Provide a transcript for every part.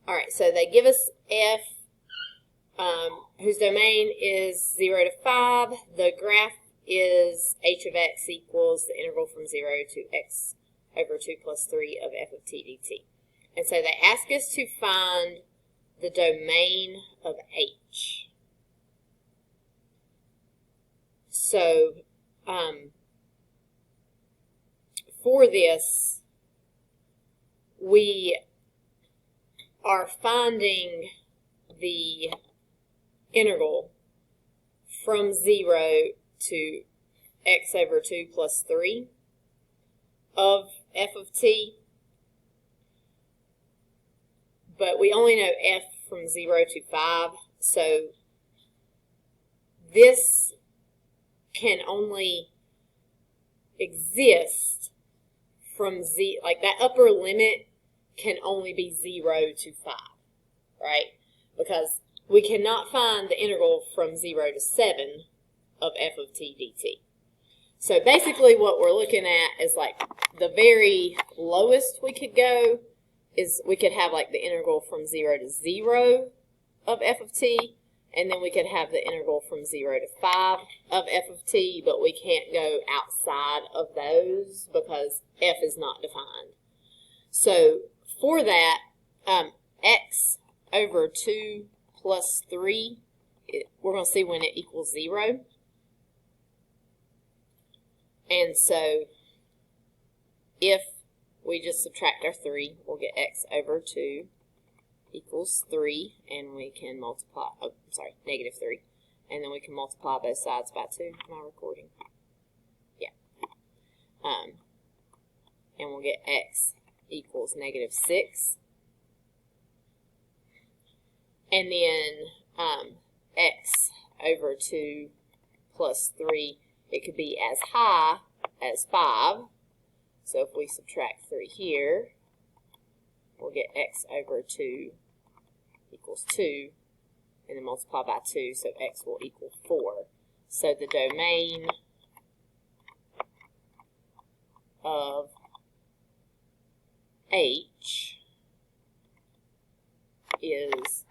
All right, so they give us f, whose domain is 0 to 5. The graph is h of x equals the integral from 0 to x over 2 plus 3 of f of t dt. And so they ask us to find the domain of h. So for this, we are finding the integral from 0 to x over 2 plus 3 of f of t, but we only know f from 0 to 5, so this can only exist from like that upper limit can only be 0 to 5, right? Because we cannot find the integral from 0 to 7 of f of t dt. So basically what we're looking at is like the very lowest we could go is we could have like the integral from 0 to 0 of f of t, and then we could have the integral from 0 to 5 of f of t, but we can't go outside of those because f is not defined. So for that, x over 2 plus 3, we're going to see when it equals 0. And so if we just subtract our 3, we'll get x over 2 equals 3, and we can multiply, negative 3, and then we can multiply both sides by 2. Am I recording? Yeah. And we'll get x equals negative 6. And then x over 2 plus 3, it could be as high as 5. So if we subtract 3 here, we'll get x over 2 equals 2, and then multiply by 2, so x will equal 4. So the domain of h is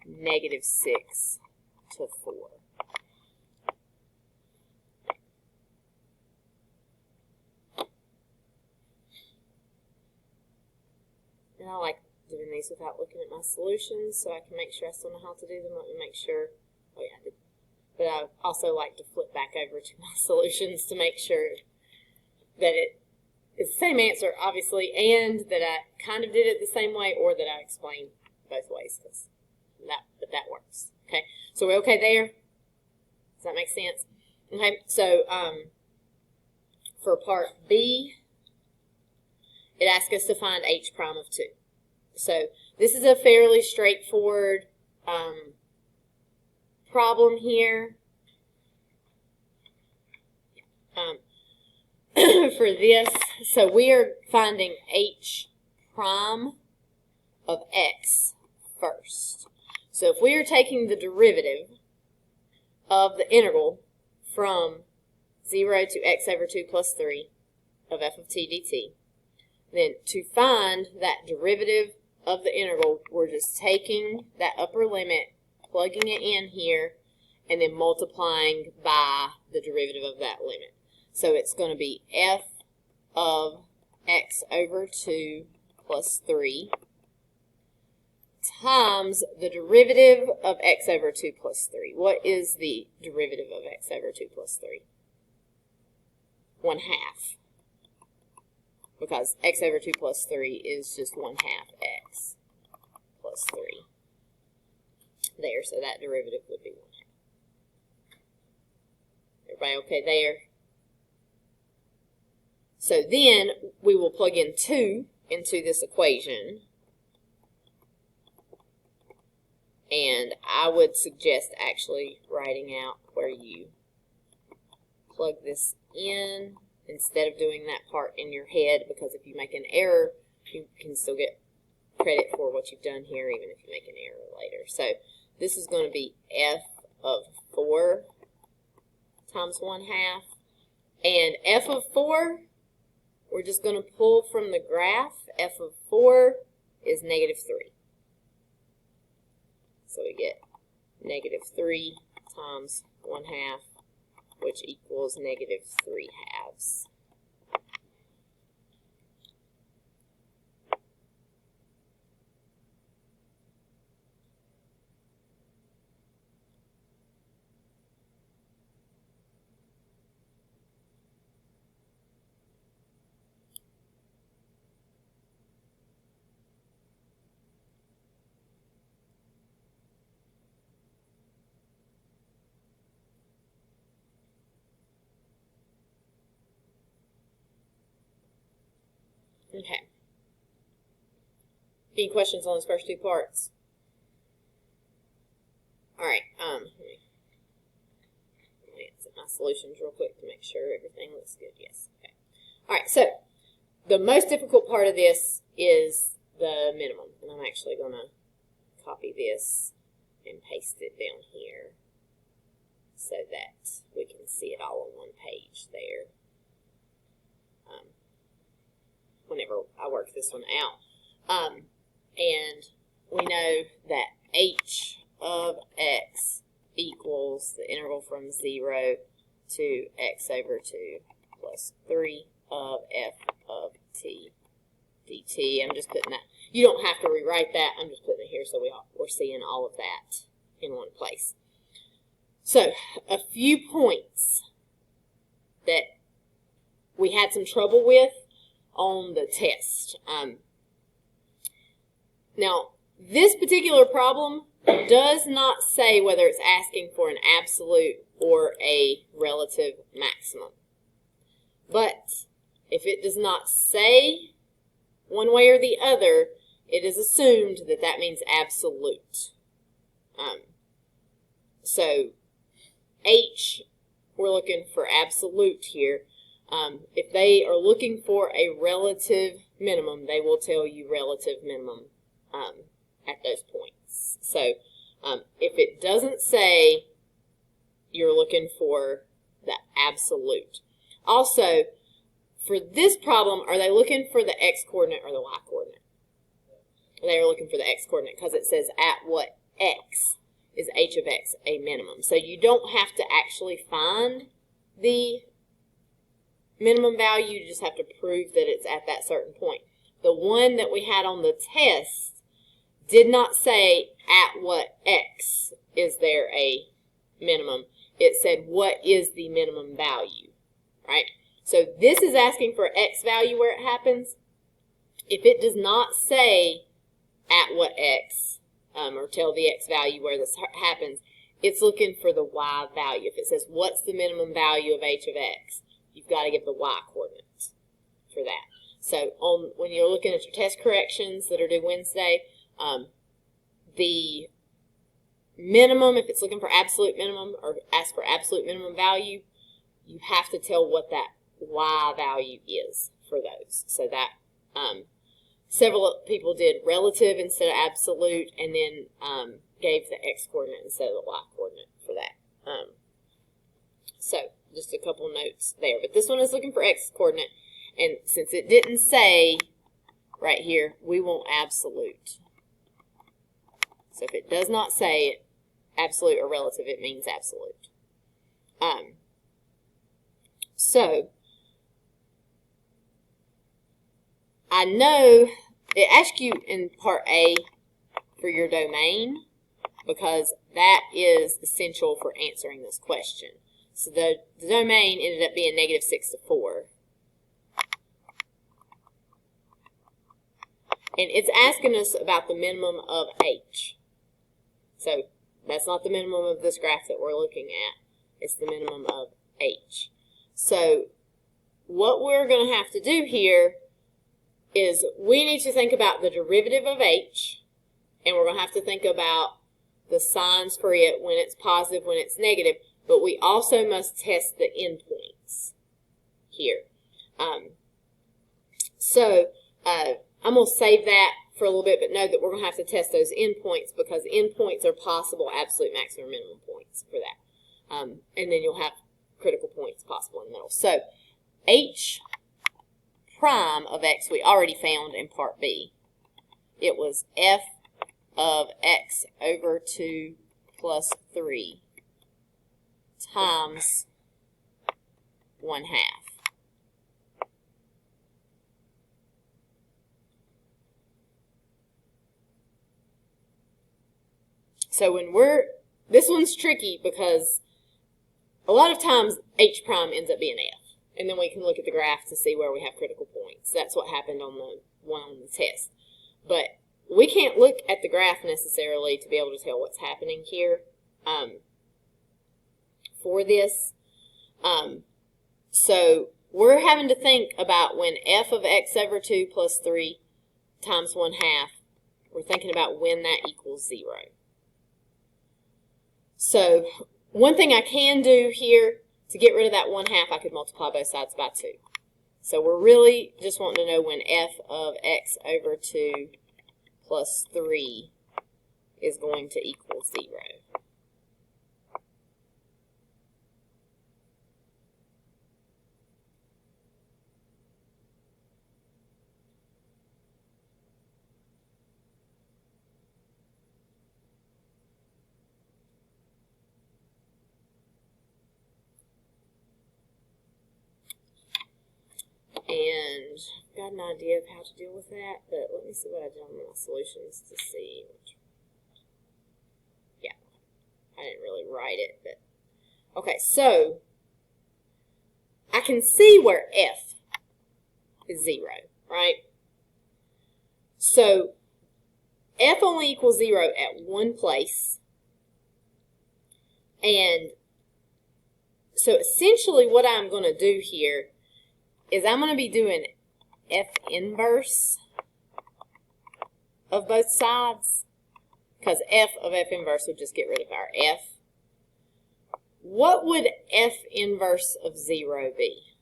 negative 6 to 4. And I like doing these without looking at my solutions, so I can make sure I still know how to do them. Let me make sure. Oh yeah, I did. But I also like to flip back over to my solutions to make sure that it is the same answer, obviously, and that I kind of did it the same way, or that I explained both ways, but that works. Okay, so we're okay there? Does that make sense? Okay, so for part B, it asks us to find h prime of 2. So this is a fairly straightforward problem here. For this, so we are finding h prime of x first. So if we are taking the derivative of the integral from 0 to x over 2 plus 3 of f of t dt, then to find that derivative of the integral, we're just taking that upper limit, plugging it in here, and then multiplying by the derivative of that limit. So it's going to be f of x over 2 plus 3 times the derivative of x over 2 plus 3. What is the derivative of x over 2 plus 3? 1/2. Because x over 2 plus 3 is just 1/2 x plus 3. There, so that derivative would be 1/2. Everybody okay there? So then we will plug in 2 into this equation. And I would suggest actually writing out where you plug this in instead of doing that part in your head, because if you make an error, you can still get credit for what you've done here, even if you make an error later. So this is going to be f of 4 times 1/2 And f of 4, we're just going to pull from the graph. F of 4 is negative 3. So we get negative 3 times 1/2, which equals negative 3/2. Okay. Any questions on those first two parts? All right. Let me glance at my solutions real quick to make sure everything looks good. Yes. Okay. All right. So the most difficult part of this is the minimum, and I'm actually going to copy this and paste it down here so that we can see it all on one page there. Whenever I work this one out. And we know that h of x equals the integral from 0 to x over 2 plus 3 of f of t dt. I'm just putting that. You don't have to rewrite that. I'm just putting it here so we're seeing all of that in one place. So a few points that we had some trouble with on the test. Now, this particular problem does not say whether it's asking for an absolute or a relative maximum. But if it does not say one way or the other, it is assumed that that means absolute. So h, we're looking for absolute here. If they are looking for a relative minimum, they will tell you relative minimum at those points. So if it doesn't say, you're looking for the absolute. Also, for this problem, are they looking for the x-coordinate or the y-coordinate? They are looking for the x-coordinate because it says at what x is h of x a minimum. So you don't have to actually find the minimum value, you just have to prove that it's at that certain point. The one that we had on the test did not say at what x is there a minimum. It said what is the minimum value, right? So this is asking for x value where it happens. If it does not say at what x, or tell the x value where this happens, it's looking for the y value. If it says what's the minimum value of h of x, you've got to give the y-coordinate for that. So when you're looking at your test corrections that are due Wednesday, the minimum, if it's looking for absolute minimum or ask for absolute minimum value, you have to tell what that y value is for those. So that several people did relative instead of absolute, and then gave the x-coordinate instead of the y-coordinate for that. So just a couple notes there. But this one is looking for x-coordinate, and since it didn't say right here, we want absolute. So if it does not say absolute or relative, it means absolute. So I know it asks you in part A for your domain, because that is essential for answering this question. So the domain ended up being -6 to 4. And it's asking us about the minimum of h. So that's not the minimum of this graph that we're looking at. It's the minimum of h. So what we're going to have to do here is we need to think about the derivative of h, and we're going to have to think about the signs for it when it's positive, when it's negative, but we also must test the endpoints here. I'm going to save that for a little bit, but know that we're going to have to test those endpoints, because endpoints are possible absolute maximum minimum points for that. And then you'll have critical points possible in the middle. So h prime of x we already found in part B. It was f of x over 2 plus 3 times 1/2. So when this one's tricky because a lot of times h prime ends up being f. And then we can look at the graph to see where we have critical points. That's what happened on the one on the test. But we can't look at the graph necessarily to be able to tell what's happening here for this. So we're having to think about when f of x over 2 plus 3 times 1/2, we're thinking about when that equals 0. So one thing I can do here, to get rid of that 1/2, I could multiply both sides by 2. So we're really just wanting to know when f of x over 2 plus 3 is going to equal 0. And I've got an idea of how to deal with that, but let me see what I did on my solutions to see. Yeah, I didn't really write it, but okay, so I can see where f is 0, right? So f only equals 0 at one place, and so essentially what I'm going to do here is I'm going to be doing f inverse of both sides, because f of f inverse would just get rid of our f. What would f inverse of 0 be?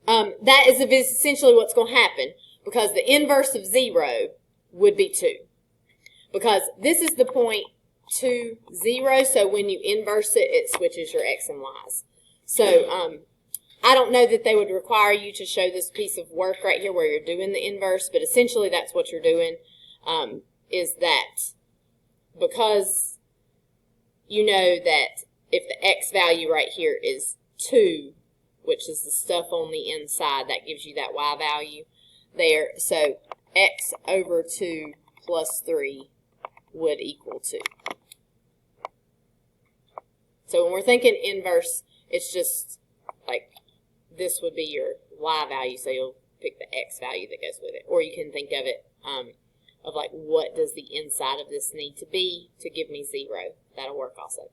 That is essentially what's going to happen, because the inverse of 0 would be 2. Because this is the point 2, 0, so when you inverse it, it switches your x and y's. So I don't know that they would require you to show this piece of work right here where you're doing the inverse, but essentially that's what you're doing, is that because you know that if the x value right here is 2, which is the stuff on the inside, that gives you that y value there. So x over 2 plus 3 would equal 2. So when we're thinking inverse, it's just like this would be your y value, so you'll pick the x value that goes with it. Or you can think of it of like, what does the inside of this need to be to give me 0? That'll work also.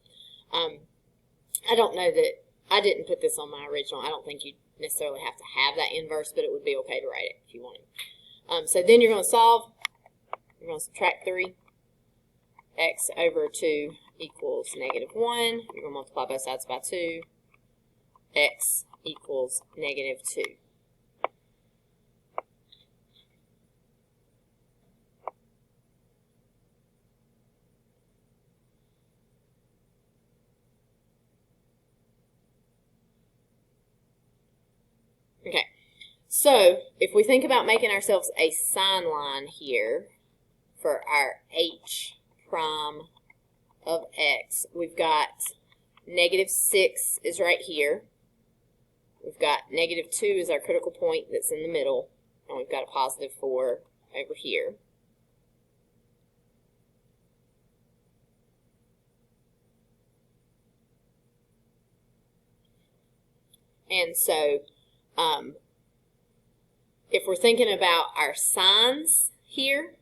I don't know that, I didn't put this on my original. I don't think you necessarily have to have that inverse, but it would be okay to write it if you wanted. So then you're going to solve. You're going to subtract 3. X over 2 equals -1. You're going to multiply both sides by 2. X equals -2. Okay, so if we think about making ourselves a sign line here for our h prime of x, we've got -6 is right here. We've got -2 is our critical point that's in the middle, and we've got a +4 over here. And so if we're thinking about our signs here,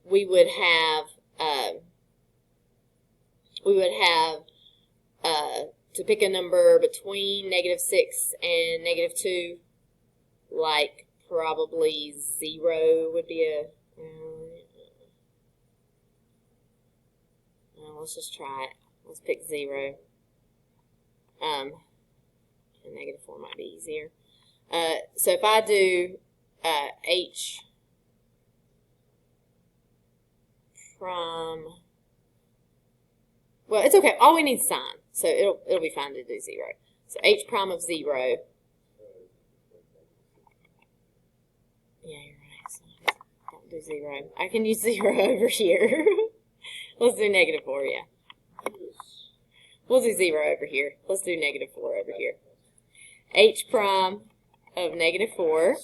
we would have to pick a number between -6 and -2, like probably 0 would be a, let's just try it. Let's pick 0. And -4 might be easier. So if I do H prime, well, it's okay. All we need is sign, so it'll be fine to do 0. So H prime of 0. Yeah, you're right. So don't do 0. I can use 0 over here. Let's do -4, yeah. We'll do 0 over here. Let's do -4 over here. H prime of -4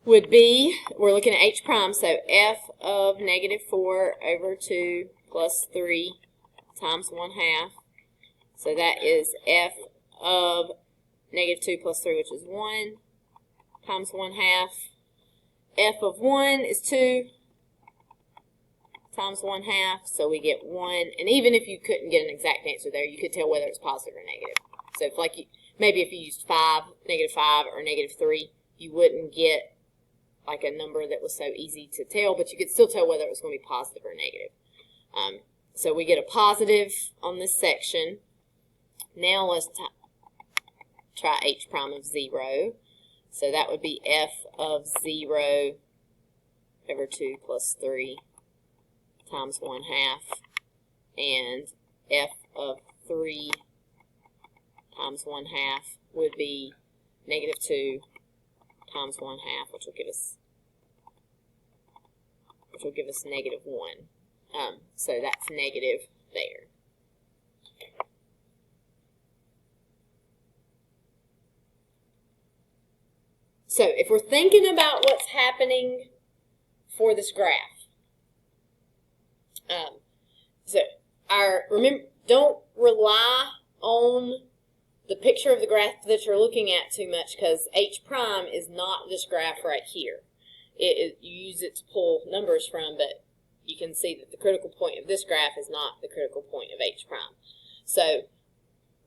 would be, we're looking at H prime, so f of -4 over 2 plus 3 times 1/2. So that is f of -2 plus 3, which is 1, times 1/2. F of 1 is 2 times 1/2, so we get 1. And even if you couldn't get an exact answer there, you could tell whether it's positive or negative. So if maybe if you used -5 or -3, you wouldn't get like a number that was so easy to tell, but you could still tell whether it was going to be positive or negative. So we get a positive on this section. Now let's try H prime of 0. So that would be f of 0 over 2 plus 3 times 1/2, and f of 3 times 1/2 would be -2 times 1/2, which will give us -1. So that's negative there. So if we're thinking about what's happening for this graph, remember, don't rely on the picture of the graph that you're looking at too much, because H prime is not this graph right here. You use it to pull numbers from, but you can see that the critical point of this graph is not the critical point of H prime. So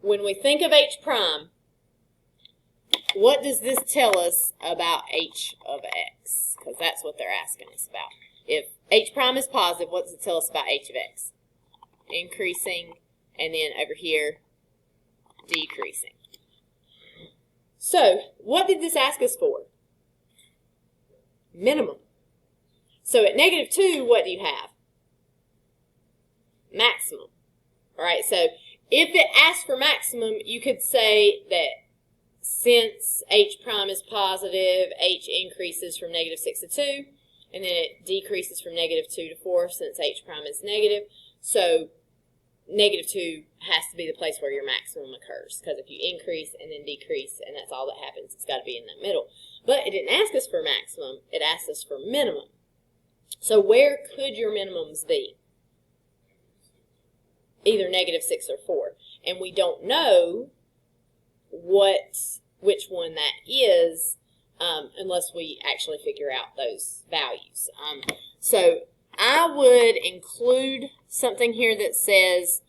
when we think of H prime, what does this tell us about H of x? Because that's what they're asking us about. If H prime is positive, what does it tell us about H of x? Increasing, and then over here, decreasing. So what did this ask us for? Minimum. So at -2, what do you have? Maximum. All right, so if it asks for maximum, you could say that since H prime is positive, H increases from -6 to 2, and then it decreases from -2 to 4 since H prime is negative. So -2 has to be the place where your maximum occurs, because if you increase and then decrease and that's all that happens, it's got to be in that middle. But it didn't ask us for maximum, it asked us for minimum. So where could your minimums be? Either -6 or 4. And we don't know which one that is unless we actually figure out those values. So I would include something here that says,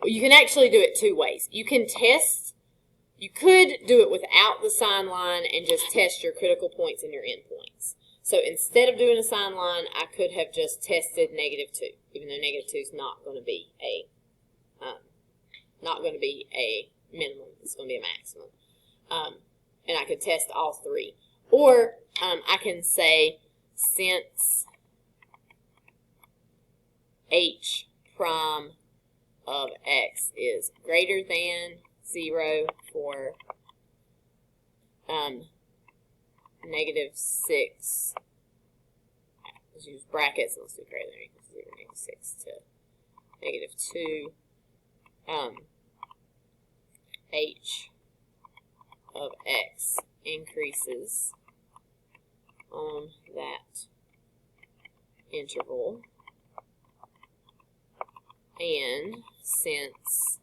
you can actually do it 2 ways. You can test, you could do it without the sign line and just test your critical points and your endpoints. So instead of doing a sign line, I could have just tested -2, even though -2 is not going to be a minimum. It's going to be a maximum. And I could test all 3. Or I can say, since H prime of x is greater than 0 for -6, let's use brackets, let's do greater than or equal to 0, -6 to -2, H of x increases on that interval, and since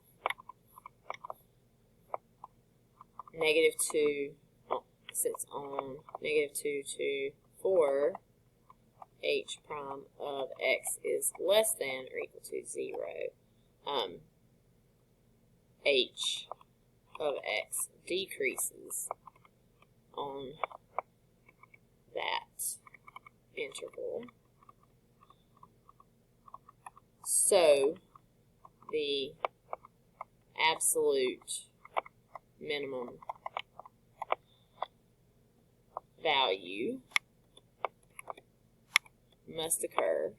since on -2 to 4, H prime of x is less than or equal to 0, H of x decreases on that interval. So the absolute minimum value must occur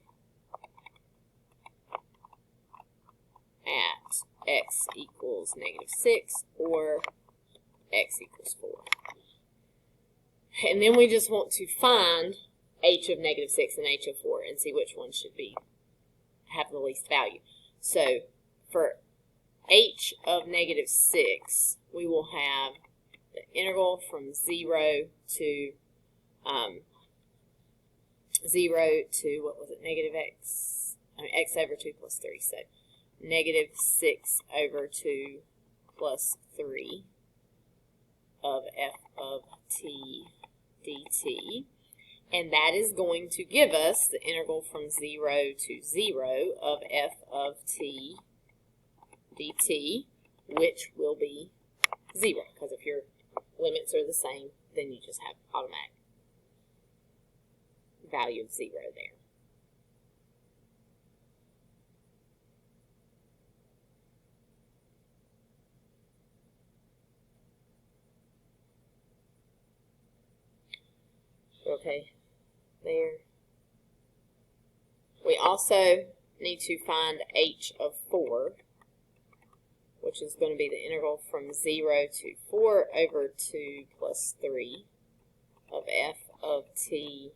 at x equals -6 or x equals 4. And then we just want to find h of -6 and h of 4 and see which one should have the least value. So for h of -6, we will have the integral from 0 to what was it, x over 2 plus 3. So -6 over 2 plus 3 of f of t dt. And that is going to give us the integral from 0 to 0 of f of t dt, which will be 0. Because if your limits are the same, then you just have automatic value of 0 there. Okay, there. We also need to find h of 4, which is going to be the integral from 0 to 4 over 2 plus 3 of f of t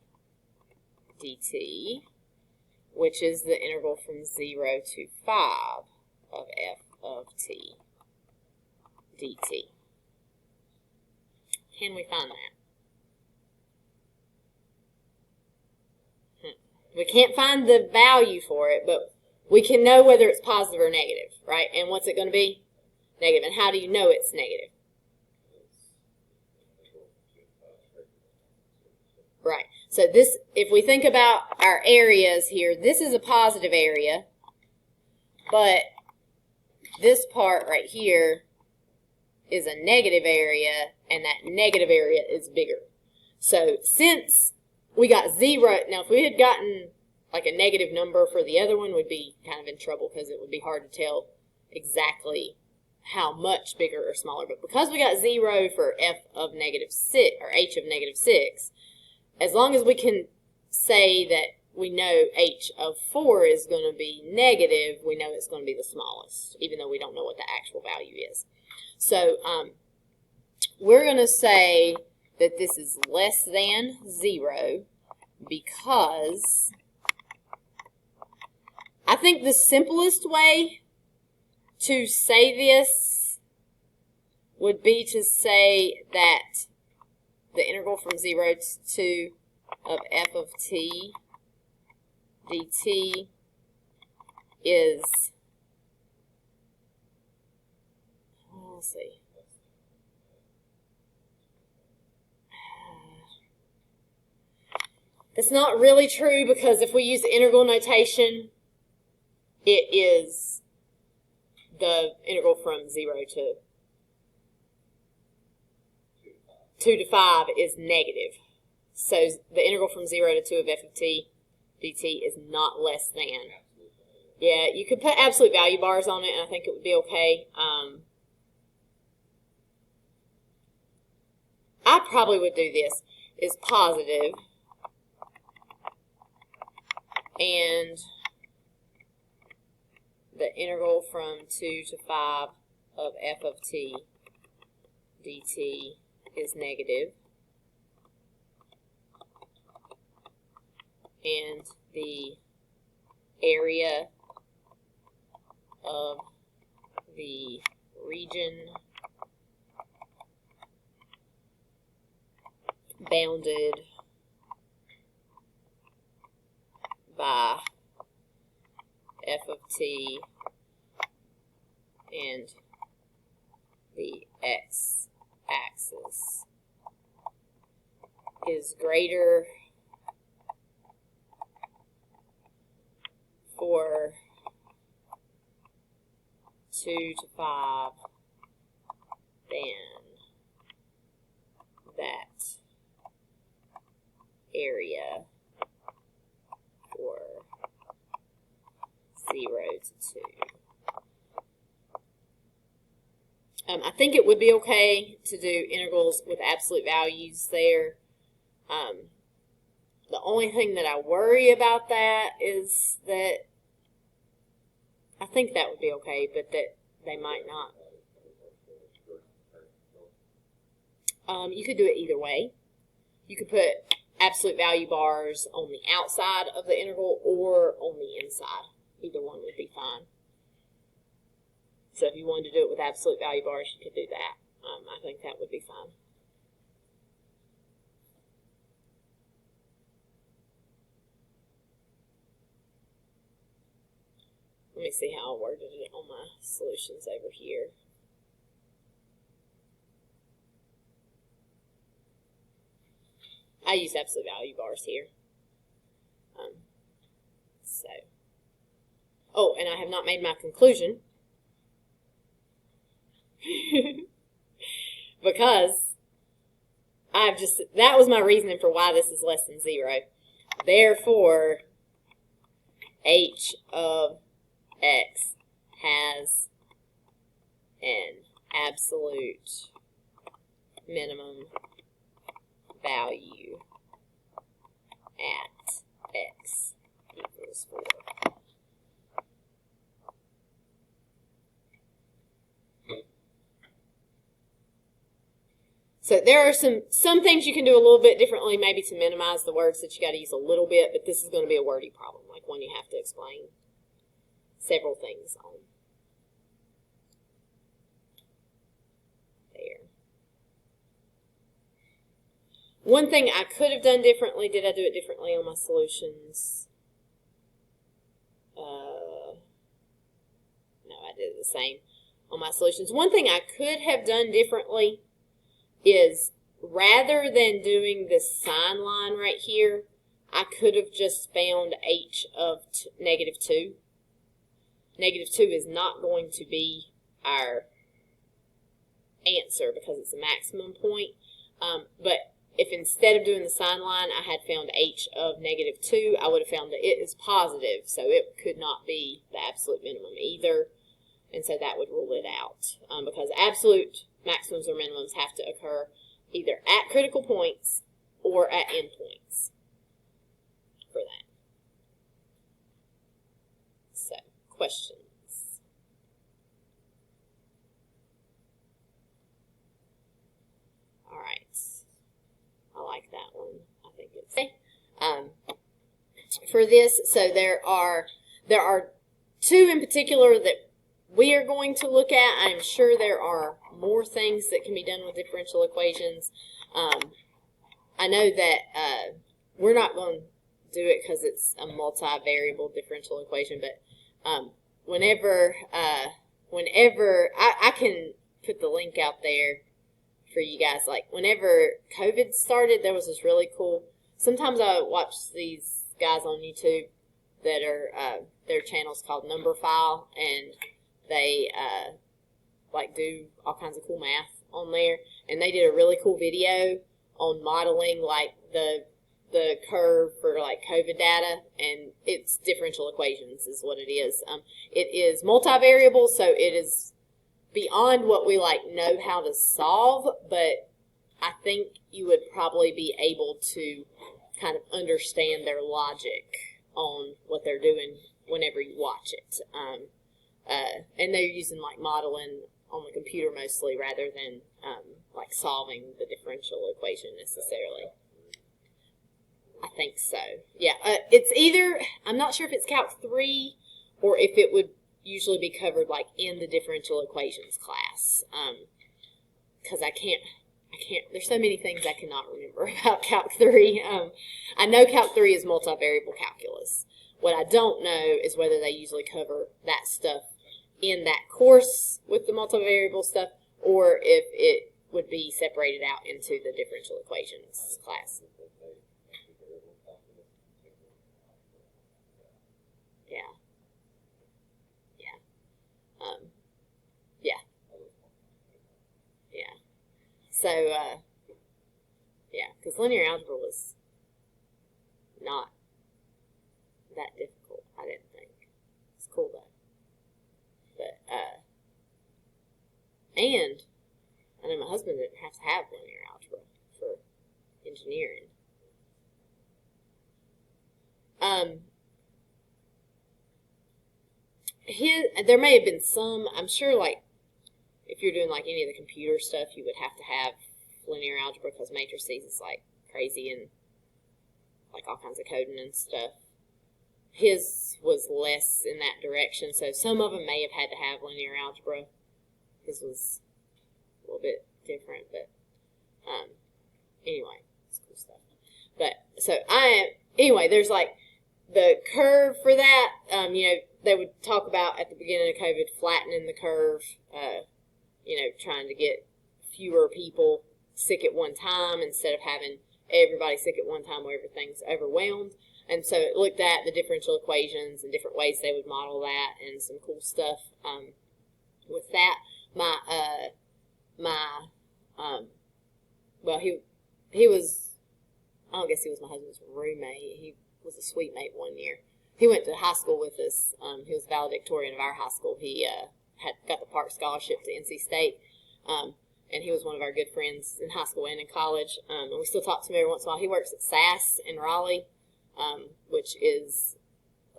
dt, which is the integral from 0 to 5 of f of t dt. Can we find that? We can't find the value for it, but we can know whether it's positive or negative, right? And what's it going to be? Negative. And how do you know it's negative? Right. So this, if we think about our areas here, this is a positive area, but this part right here is a negative area, and that negative area is bigger. So since we got 0, now if we had gotten like a negative number for the other one, we'd be kind of in trouble because it would be hard to tell exactly how much bigger or smaller. But because we got 0 for f of -6 or h of -6, as long as we can say that we know h of 4 is going to be negative, we know it's going to be the smallest, even though we don't know what the actual value is. So we're going to say that this is less than 0 because I think the simplest way to say this would be to say that the integral from 0 to 2 of f of t dt is, let's see, that's not really true because if we use the integral notation, it is the integral from 0 to 2 to 5 is negative. So the integral from 0 to 2 of f of t dt is not less than. Yeah, you could put absolute value bars on it, and I think it would be okay. I probably would do this, is positive, and the integral from 2 to 5 of f of t dt is negative, and the area of the region bounded by f of t and the x-axis is greater for 2 to 5 than that area for 0 to 2. I think it would be okay to do integrals with absolute values there. The only thing that I worry about that is that I think that would be okay, but that they might not. You could do it either way. You could put absolute value bars on the outside of the integral or on the inside. Either one would be fine. So if you wanted to do it with absolute value bars, you could do that. I think that would be fine. Let me see how I worded it on my solutions over here. I use absolute value bars here. Oh, and I have not made my conclusion. Because that was my reasoning for why this is less than 0. Therefore, h of x has an absolute minimum value at x equals 4. So there are some things you can do a little bit differently, maybe to minimize the words that you got to use a little bit, but this is going to be a wordy problem, like one you have to explain several things on. There. One thing I could have done differently, did I do it differently on my solutions? No, I did it the same on my solutions. One thing I could have done differently is rather than doing this sign line right here, I could have just found h of negative 2. Negative 2 is not going to be our answer because it's a maximum point. But if instead of doing the sign line, I had found h of negative 2, I would have found that it is positive, so it could not be the absolute minimum either. And so that would rule it out because absolute maximums or minimums have to occur either at critical points or at endpoints for that. So, questions? All right. I like that one. I think it's for this. So there are 2 in particular that we are going to look at. I'm sure there are more things that can be done with differential equations. I know that we're not going to do it because it's a multivariable differential equation, but whenever I can put the link out there for you guys. Like whenever COVID started, there was this really cool, sometimes I watch these guys on YouTube that are, their channel's called Number File, and they like do all kinds of cool math on there, and they did a really cool video on modeling like the curve for like COVID data, and it's differential equations is what it is. It is multivariable, so it is beyond what we like know how to solve, but I think you would probably be able to kind of understand their logic on what they're doing whenever you watch it. And they're using like modeling on the computer mostly rather than like solving the differential equation necessarily. I think so. Yeah, it's either, I'm not sure if it's Calc 3 or if it would usually be covered like in the differential equations class. Because I can't, there's so many things I cannot remember about Calc 3. I know Calc 3 is multivariable calculus. What I don't know is whether they usually cover that stuff in that course with the multivariable stuff, or if it would be separated out into the differential equations class. Yeah. Yeah. Yeah. Yeah. So, yeah, because linear algebra was not that difficult, I didn't think. It's cool, though. But, and I know my husband didn't have to have linear algebra for engineering. There may have been some, I'm sure, like, if you're doing, like, any of the computer stuff, you would have to have linear algebra because matrices is, like, crazy and, like, all kinds of coding and stuff. His was less in that direction, so some of them may have had to have linear algebra. His was a little bit different, but anyway, it's cool stuff. But so anyway, there's like the curve for that. You know, they would talk about at the beginning of COVID flattening the curve. You know, trying to get fewer people sick at one time instead of having everybody sick at one time where everything's overwhelmed. And so it looked at the differential equations and different ways they would model that and some cool stuff with that. Well, he was, I don't guess he was my husband's roommate. He was a suite mate one year. He went to high school with us. He was valedictorian of our high school. He had got the Park Scholarship to NC State. And he was one of our good friends in high school and in college. And we still talk to him every once in a while. He works at SAS in Raleigh, which is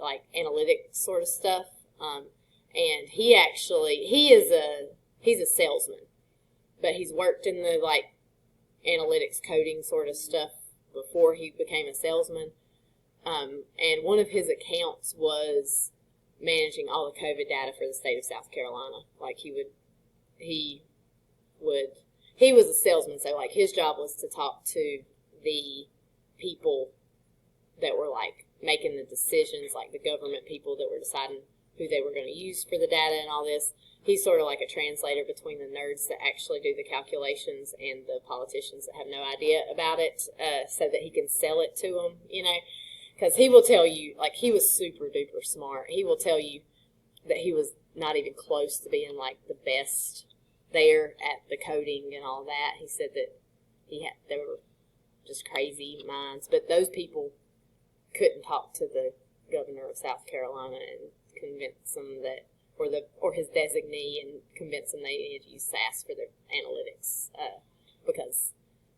like analytics sort of stuff. And he's a salesman, but he's worked in the like analytics coding sort of stuff before he became a salesman. And one of his accounts was managing all the COVID data for the state of South Carolina. Like he was a salesman, so like his job was to talk to the people that were like making the decisions, like the government people that were deciding who they were going to use for the data and all this. He's sort of like a translator between the nerds that actually do the calculations and the politicians that have no idea about it, so that he can sell it to them, you know, because he will tell you, like, he was super duper smart. He will tell you that he was not even close to being like the best there at the coding and all that. He said that they were just crazy minds, but those people couldn't talk to the governor of South Carolina and convince them that, or his designee, and convince them they needed to use SAS for their analytics, because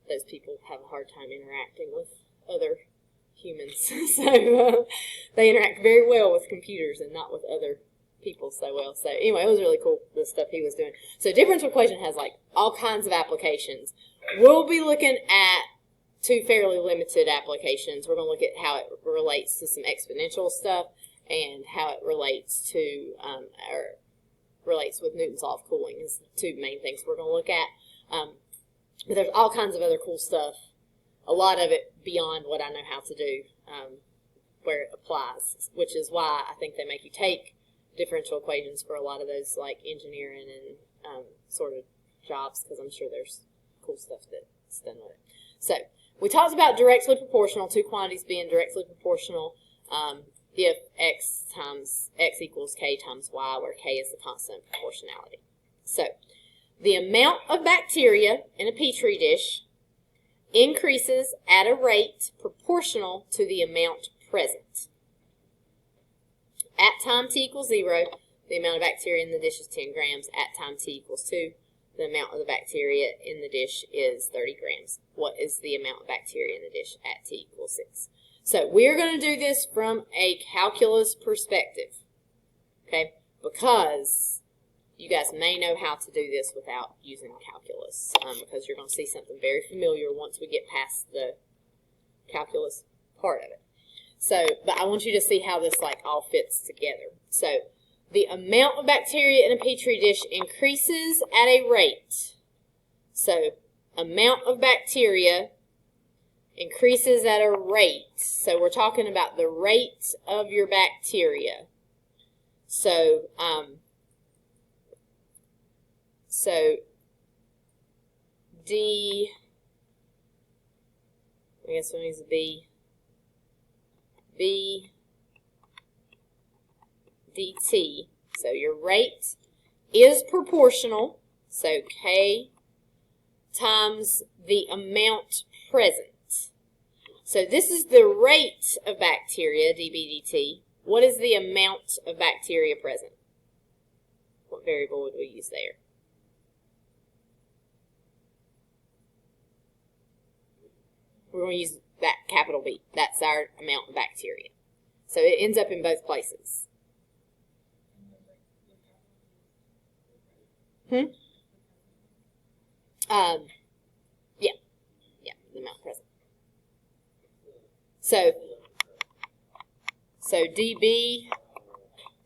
those people have a hard time interacting with other humans. So they interact very well with computers and not with other people so well. So anyway, it was really cool, the stuff he was doing. So differential equation has like all kinds of applications. We'll be looking at two fairly limited applications. We're going to look at how it relates to some exponential stuff and how it relates to or relates with Newton's law of cooling is the two main things we're going to look at. But there's all kinds of other cool stuff, a lot of it beyond what I know how to do, where it applies, which is why I think they make you take differential equations for a lot of those like engineering and sort of jobs, because I'm sure there's cool stuff that's done with it. So we talked about directly proportional, two quantities being directly proportional if x equals k times y, where k is the constant of proportionality. So the amount of bacteria in a petri dish increases at a rate proportional to the amount present. At time t equals 0, the amount of bacteria in the dish is 10 grams. At time t equals 2, the amount of the bacteria in the dish is 30 grams. What is the amount of bacteria in the dish at t equals 6? So we're going to do this from a calculus perspective, okay? Because you guys may know how to do this without using calculus, because you're going to see something very familiar once we get past the calculus part of it. So, but I want you to see how this like all fits together. So the amount of bacteria in a petri dish increases at a rate. So amount of bacteria increases at a rate. So we're talking about the rate of your bacteria. So, D, I guess it needs to be B dt. So your rate is proportional. So K times the amount present. So this is the rate of bacteria, dB dt. What is the amount of bacteria present? What variable would we use there? We're going to use that capital B. That's our amount of bacteria. So it ends up in both places. Yeah, the amount present. So dB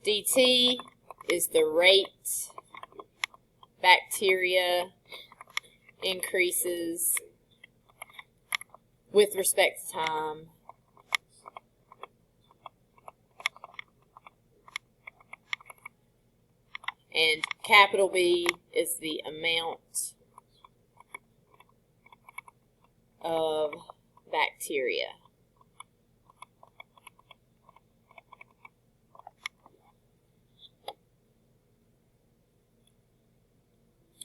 dt is the rate bacteria increases with respect to time and capital B is the amount of bacteria.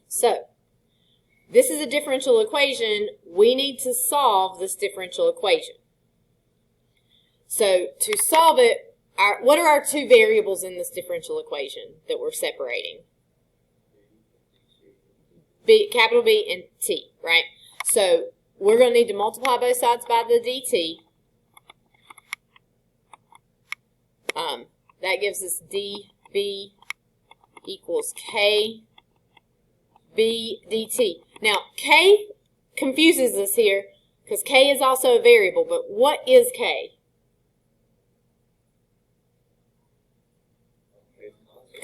So, this is a differential equation. We need to solve this differential equation. So, to solve it, what are our two variables in this differential equation that we're separating? Capital B and T, right? So, we're going to need to multiply both sides by the dt. That gives us dB equals K B dt. Now, K confuses us here because K is also a variable, but what is K?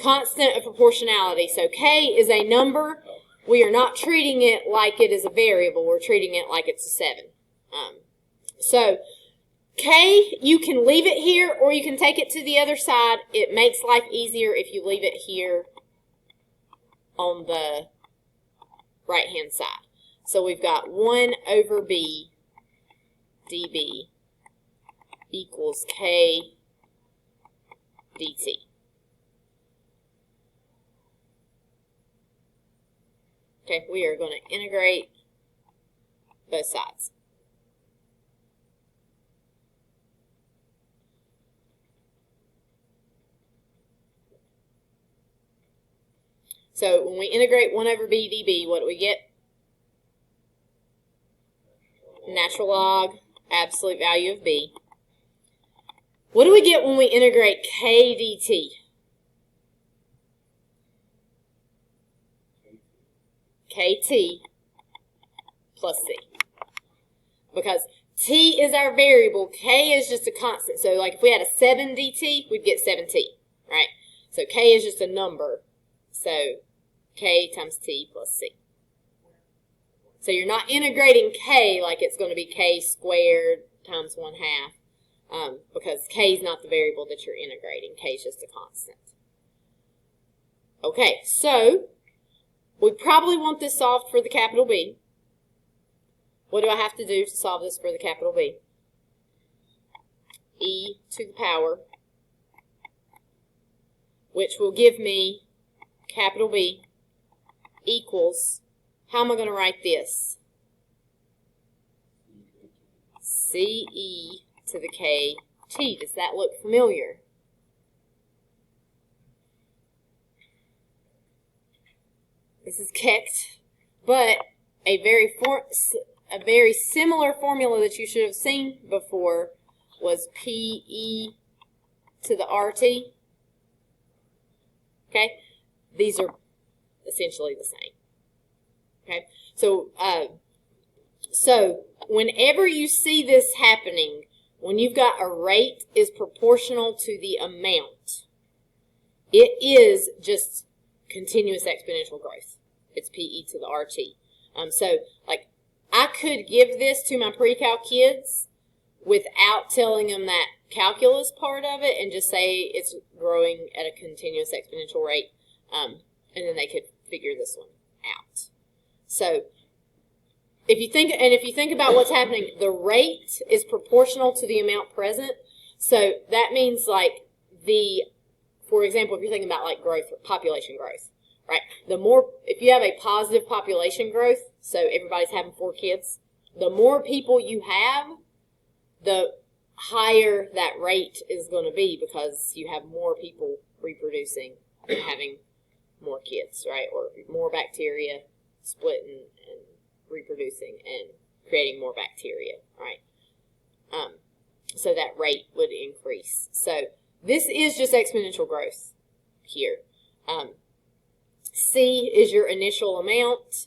Constant of proportionality. So K is a number. We are not treating it like it is a variable. We're treating it like it's a 7. So K, you can leave it here or you can take it to the other side. It makes life easier if you leave it here on the right-hand side. So we've got 1 over B dB equals K dt. Okay, we are going to integrate both sides. So when we integrate 1 over B dB, what do we get? Natural log, absolute value of B. What do we get when we integrate K dt? KT plus C. Because T is our variable, K is just a constant. So like if we had a 7 dt, we'd get 7T, right? So K is just a number. So K times T plus C. So you're not integrating K like it's going to be K squared times 1/2 because K is not the variable that you're integrating. K is just a constant. Okay, so we probably want this solved for the capital B. What do I have to do to solve this for the capital B? E to the power, which will give me capital B equals, how am I going to write this? CE to the KT. Does that look familiar? This is kept, but a very similar formula that you should have seen before was PE to the RT. Okay? These are essentially the same. Okay? So whenever you see this happening, when you've got a rate is proportional to the amount, it is just continuous exponential growth. It's PE to the RT. So, like, I could give this to my pre-calc kids without telling them that calculus part of it and just say it's growing at a continuous exponential rate, and then they could figure this one out. So, if you think about what's happening, the rate is proportional to the amount present. So that means like for example, if you're thinking about like growth, population growth, right? If you have a positive population growth, so everybody's having 4 kids, the more people you have, the higher that rate is going to be because you have more people reproducing and having more kids, right? Or more bacteria splitting and reproducing and creating more bacteria, right? so that rate would increase. So this is just exponential growth here. C is your initial amount.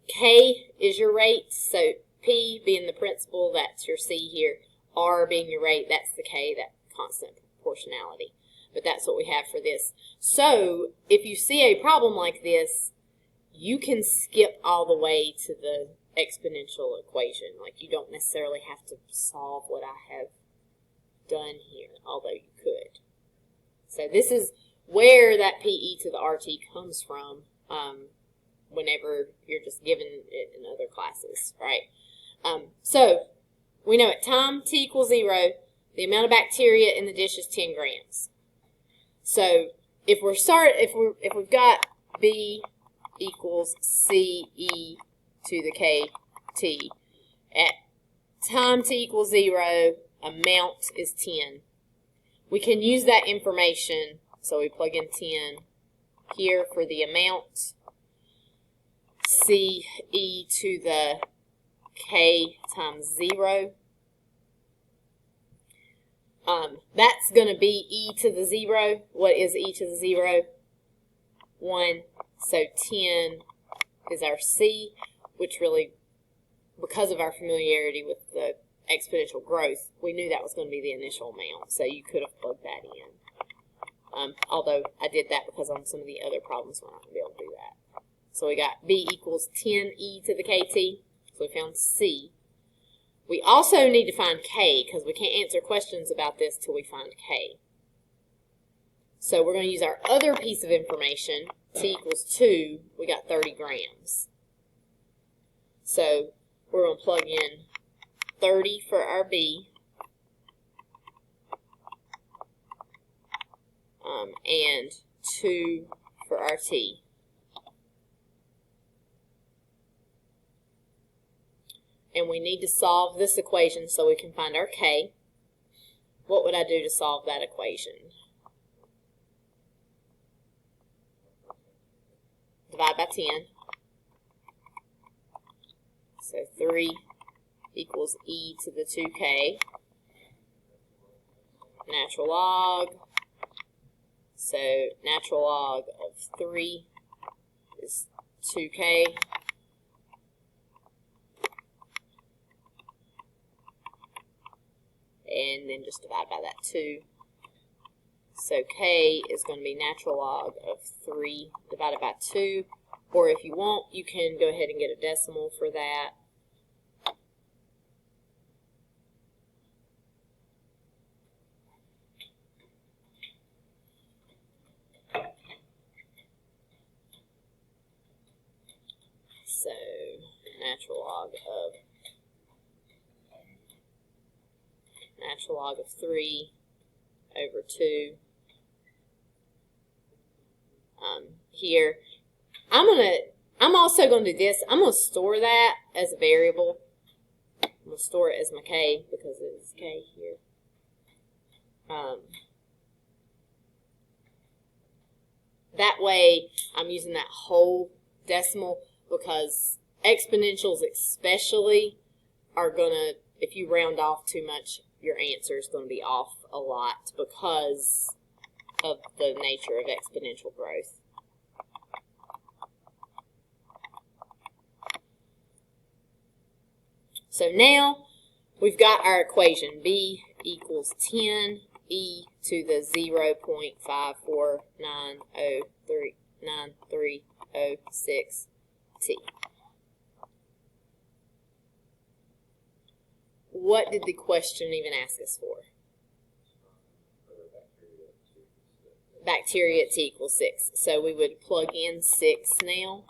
K is your rate. So P being the principal, that's your C here. R being your rate, that's the K, that constant proportionality. But that's what we have for this. So if you see a problem like this, you can skip all the way to the exponential equation. Like, you don't necessarily have to solve what I have done here, although you could. So this is where that PE to the RT comes from whenever you're just given it in other classes, right? So we know at time t equals 0, the amount of bacteria in the dish is 10 grams. So if we've got B equals CE to the KT, at time t equals 0, amount is 10. We can use that information, so we plug in 10 here for the amount, CE to the K times 0. That's going to be E to the 0. What is E to the 0? 1. So 10 is our C, which really, because of our familiarity with the exponential growth, we knew that was going to be the initial amount. So you could have plugged that in. Although I did that because on some of the other problems we're not going to be able to do that. So we got B equals 10E to the KT. So we found C. We also need to find K because we can't answer questions about this till we find K. So we're going to use our other piece of information. T equals 2. We got 30 grams. So we're going to plug in 30 for our B. And 2 for our T. And we need to solve this equation so we can find our K. What would I do to solve that equation? Divide by 10. So 3 equals E to the 2K. Natural log. So natural log of 3 is 2K. And then just divide by that 2. So K is going to be natural log of 3 divided by 2. Or if you want, you can go ahead and get a decimal for that. So natural log of 3 over 2. Here, I'm also going to do this. I'm going to store that as a variable. I'm going to store it as my K because it is K here. That way, I'm using that whole decimal because exponentials especially are going to, if you round off too much, your answer is going to be off a lot because of the nature of exponential growth. So now we've got our equation. B equals 10 E to the 0.549039306 T. What did the question even ask us for? Bacteria at T equals 6. So we would plug in 6 now.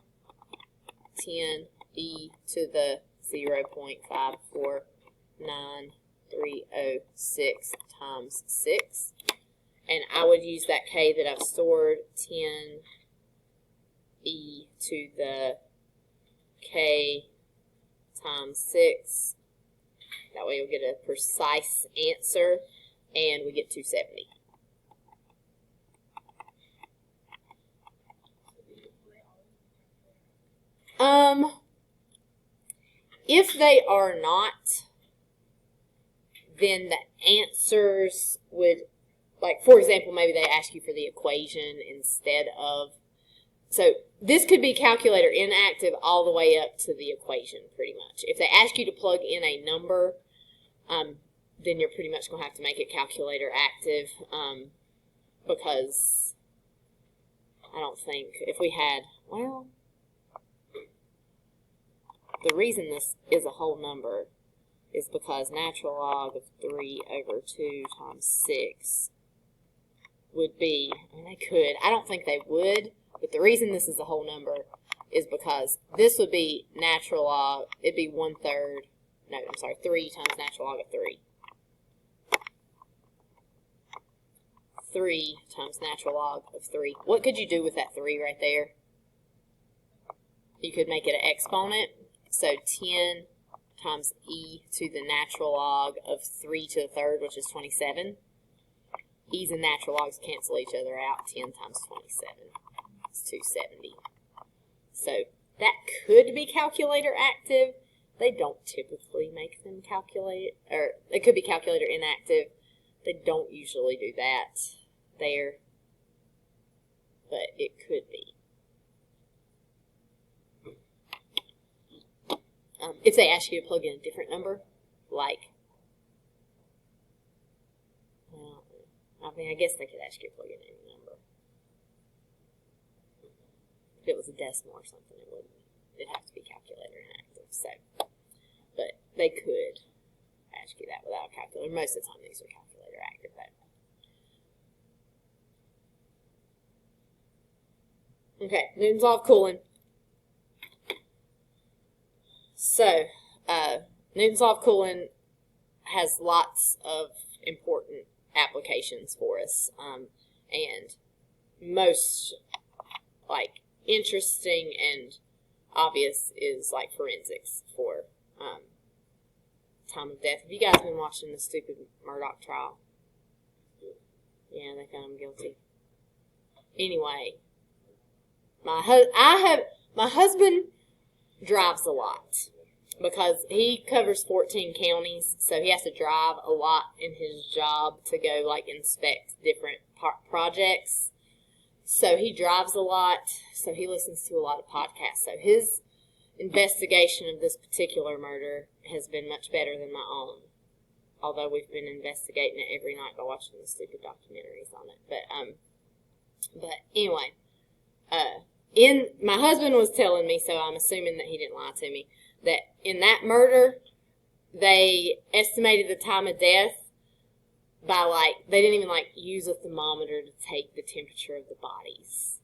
10 E to the 0.5490306 times 6. And I would use that K that I've stored, 10 E to the K times 6. That way you'll get a precise answer, and we get 270. If they are not, then the answers would, like, for example, maybe they ask you for the equation instead of, so this could be calculator inactive all the way up to the equation, pretty much. If they ask you to plug in a number, then you're pretty much going to have to make it calculator active, because I don't think, if we had, well, the reason this is a whole number is because natural log of 3 over 2 times 6 would be, and they could, I don't think they would, but the reason this is a whole number is because this would be natural log, it'd be 1/3, no, I'm sorry, 3 times natural log of 3. 3 times natural log of 3. What could you do with that 3 right there? You could make it an exponent, so 10 times e to the natural log of 3 to the third, which is 27. E's and natural logs cancel each other out. 10 times 27 is 270. So that could be calculator active. They don't typically make them calculate, or it could be calculator inactive. They don't usually do that there, but it could be. If they ask you to plug in a different number, like, well, I mean, I guess they could ask you to plug in any number. If it was a decimal or something, it wouldn't. It'd have to be calculator inactive. So, but they could ask you that without a calculator. Most of the time, these are calculator active. But okay, Newton's law of cooling. So, Newton's law of cooling has lots of important applications for us, and most, like, interesting and obvious is, like, forensics for time of death. Have you guys been watching the stupid Murdoch trial? Yeah, they found him guilty. Anyway, my husband drives a lot because he covers 14 counties, so he has to drive a lot in his job to go, like, inspect different projects. So he drives a lot, so he listens to a lot of podcasts. So his investigation of this particular murder has been much better than my own, although we've been investigating it every night by watching the stupid documentaries on it. But anyway, my husband was telling me, so I'm assuming that he didn't lie to me, that in that murder, they estimated the time of death by, like, they didn't even, like, use a thermometer to take the temperature of the bodies.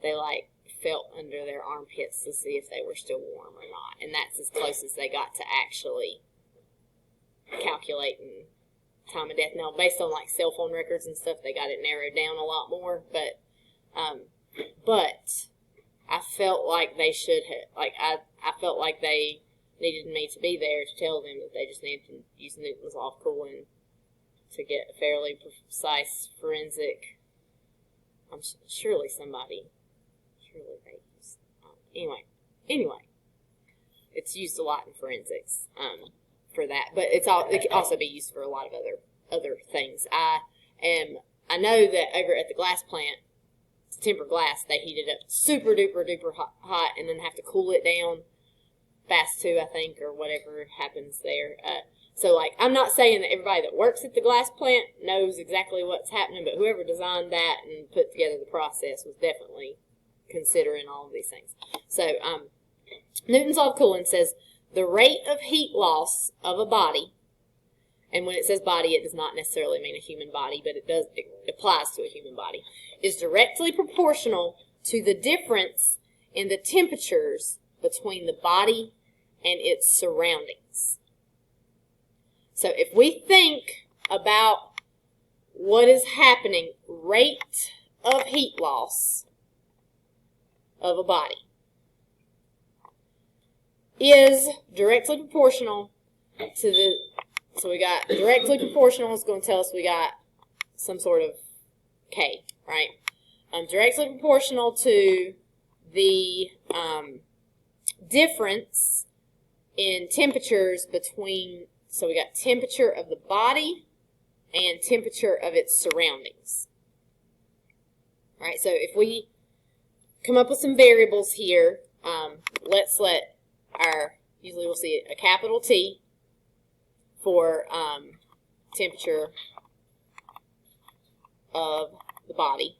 They, like, felt under their armpits to see if they were still warm or not. And that's as close as they got to actually calculating time of death. Now, based on, like, cell phone records and stuff, they got it narrowed down a lot more. But I felt like they should have, like, I felt like they needed me to be there to tell them that they just needed to use Newton's law of cooling to get a fairly precise forensic. Surely they use. Anyway, it's used a lot in forensics for that, but it can also be used for a lot of other things. I know that over at the glass plant, to temper glass, they heat it up super duper duper hot and then have to cool it down fast too, I think, or whatever happens there. So, like, I'm not saying that everybody that works at the glass plant knows exactly what's happening, but whoever designed that and put together the process was definitely considering all of these things. So, Newton's law of cooling says the rate of heat loss of a body, and when it says body, it does not necessarily mean a human body, but it applies to a human body, is directly proportional to the difference in the temperatures between the body and its surroundings. So if we think about what is happening, rate of heat loss of a body is directly proportional to the, so we got directly proportional is going to tell us we got some sort of K, right? Directly proportional to the difference in temperatures between So we got temperature of the body and temperature of its surroundings. All right, so if we come up with some variables here, let's let our, usually we'll see a capital T for temperature of the body.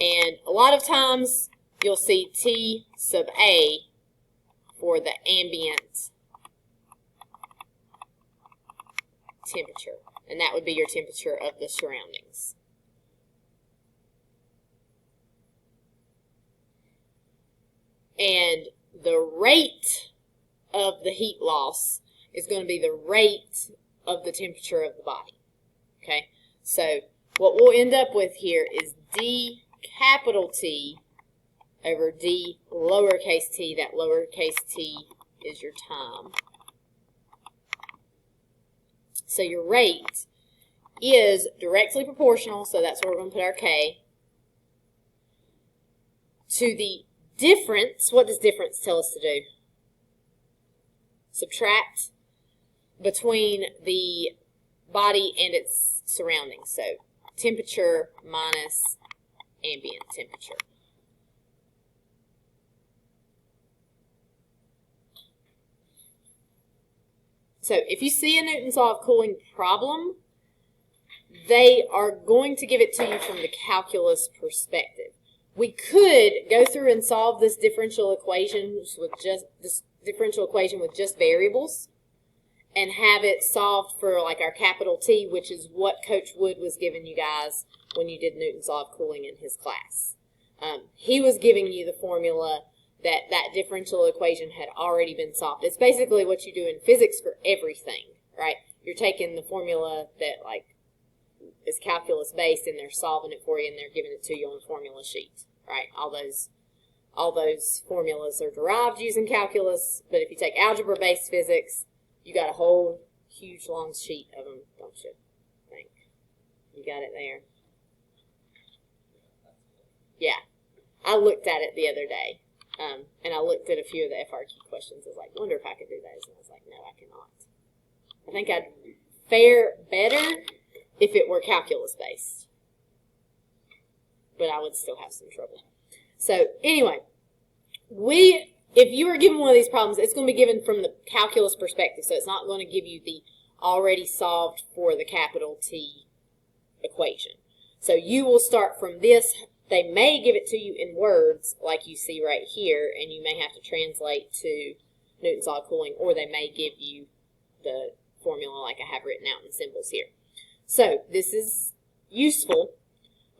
And a lot of times you'll see T sub A for the ambient temperature. And that would be your temperature of the surroundings. And the rate of the heat loss is going to be the rate of the temperature of the body. Okay, so what we'll end up with here is D capital T over D lowercase t. That lowercase t is your time. So your rate is directly proportional, so that's where we're going to put our K, to the difference. What does difference tell us to do? Subtract between the body and its surroundings. So temperature minus ambient temperature. So if you see a Newton's law of cooling problem, they are going to give it to you from the calculus perspective. We could go through and solve this differential equation with just variables and have it solved for like our capital T, which is what Coach Wood was giving you guys when you did Newton's law of cooling in his class. He was giving you the formula that differential equation had already been solved. It's basically what you do in physics for everything, right? You're taking the formula that like is calculus based and they're solving it for you and they're giving it to you on the formula sheet, right? All those formulas are derived using calculus, but if you take algebra based physics, you got a whole huge long sheet of them, don't you? I think you got it there. Yeah, I looked at it the other day. And I looked at a few of the FRQ questions. I was like, wonder if I could do those. And I was like, no, I cannot. I think I'd fare better if it were calculus based. But I would still have some trouble. So anyway, if you were given one of these problems, it's going to be given from the calculus perspective. So it's not going to give you the already solved for the capital T equation. So you will start from this. They may give it to you in words like you see right here, and you may have to translate to Newton's law of cooling, or they may give you the formula like I have written out in symbols here. So this is useful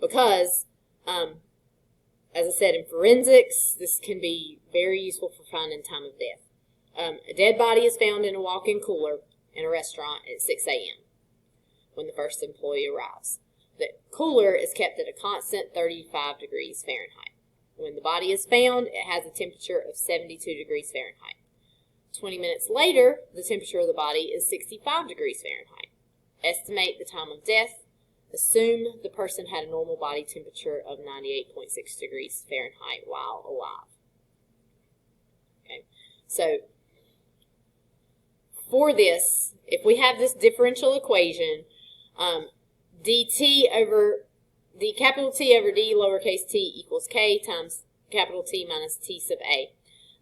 because, as I said, in forensics, this can be very useful for finding time of death. A dead body is found in a walk-in cooler in a restaurant at 6 a.m. when the first employee arrives. The cooler is kept at a constant 35 degrees Fahrenheit. When the body is found, it has a temperature of 72 degrees Fahrenheit. 20 minutes later, the temperature of the body is 65 degrees Fahrenheit. Estimate the time of death. Assume the person had a normal body temperature of 98.6 degrees Fahrenheit while alive. Okay, so for this, if we have this differential equation, dt over d capital T over d lowercase t equals k times capital T minus t sub a.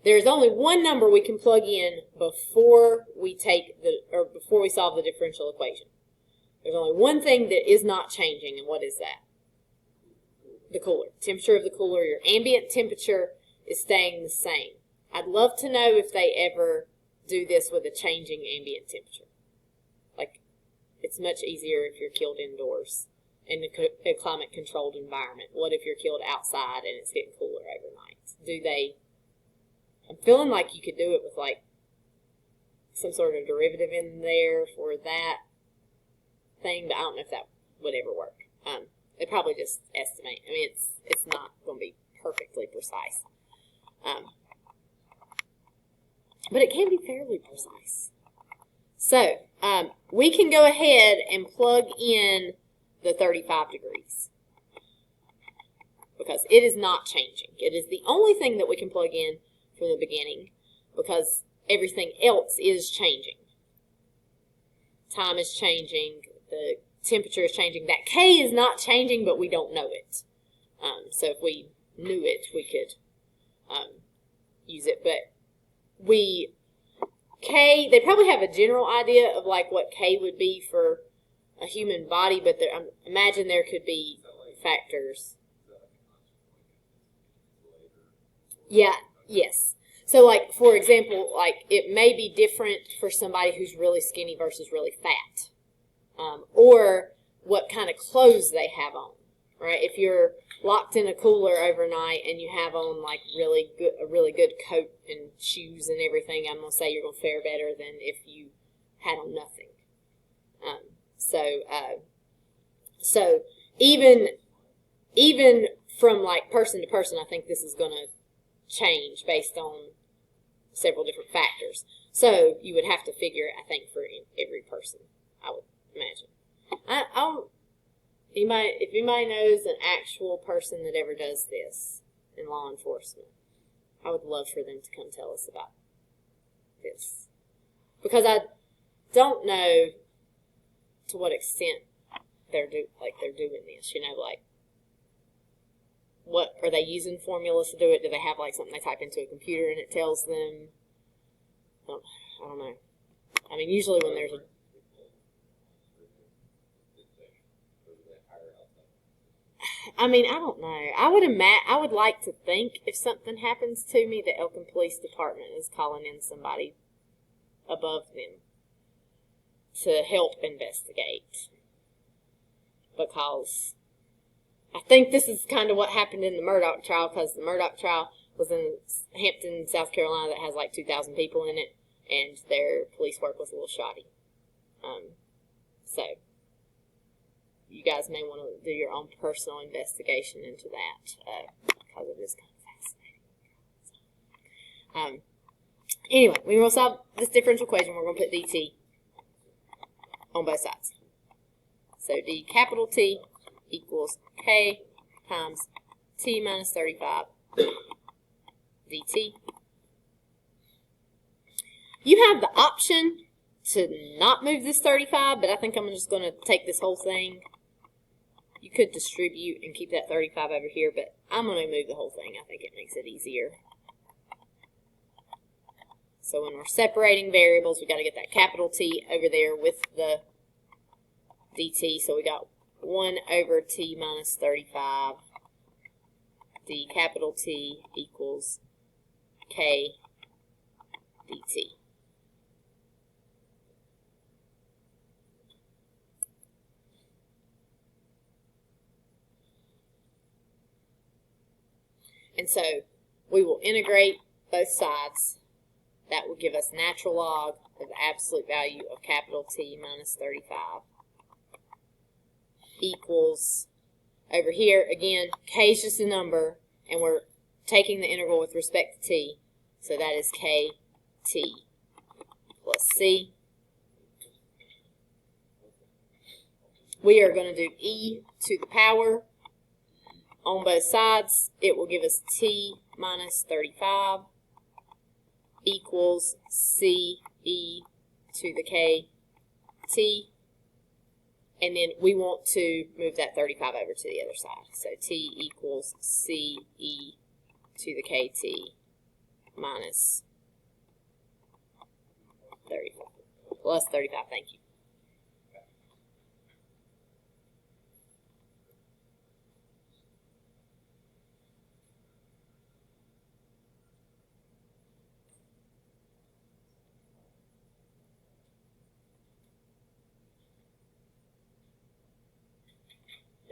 There's only one number we can plug in before we solve the differential equation. There's only one thing that is not changing, and what is that? The cooler. Temperature of the cooler. Your ambient temperature is staying the same. I'd love to know if they ever do this with a changing ambient temperature. Like, it's much easier if you're killed indoors in a climate-controlled environment. What if you're killed outside and it's getting cooler overnight? I'm feeling like you could do it with, like, some sort of derivative in there for that thing, but I don't know if that would ever work. They probably just estimate. I mean, it's not going to be perfectly precise. But it can be fairly precise. So, we can go ahead and plug in the 35 degrees because it is not changing. It is the only thing that we can plug in from the beginning because everything else is changing. time is changing, the temperature is changing. That K is not changing, but we don't know it. So if we knew it, we could use it. But K, they probably have a general idea of like what K would be for a human body, but imagine there could be factors. Yeah, yes. So like, for example, like it may be different for somebody who's really skinny versus really fat. Or what kind of clothes they have on, right? If you're locked in a cooler overnight and you have on like a really good coat and shoes and everything, I'm going to say you're going to fare better than if you had on nothing. So even from like person to person, I think this is going to change based on several different factors. So you would have to figure it, I think, for every person, I would imagine. If anybody knows an actual person that ever does this in law enforcement, I would love for them to come tell us about this. Because I don't know to what extent they're doing this, like what are they using formulas to do it? Do they have like something they type into a computer and it tells them? I don't know. I mean, usually when there's I don't know. I would like to think if something happens to me, the Elkin Police Department is calling in somebody above them to help investigate. Because I think this is kind of what happened in the Murdoch trial, because the Murdoch trial was in Hampton, South Carolina, that has like 2,000 people in it, and their police work was a little shoddy. So you guys may want to do your own personal investigation into that, because it is kind of fascinating. Anyway, we will solve this differential equation. We're going to put dt on both sides. So d capital T equals k times t minus 35 dt. You have the option to not move this 35, but I think I'm just going to take this whole thing. You could distribute and keep that 35 over here, but I'm going to move the whole thing. I think it makes it easier. So when we're separating variables, we got to get that capital T over there with the dt. So we got 1 over t minus 35 d capital T equals k dt. And so we will integrate both sides. That will give us natural log of the absolute value of capital T minus 35 equals, over here, again, k is just a number, and we're taking the integral with respect to t, so that is kt plus c. We are going to do e to the power on both sides. It will give us t minus 35 equals c e to the k t. And then we want to move that 35 over to the other side. So t equals c e to the kt minus 35. Plus 35, thank you.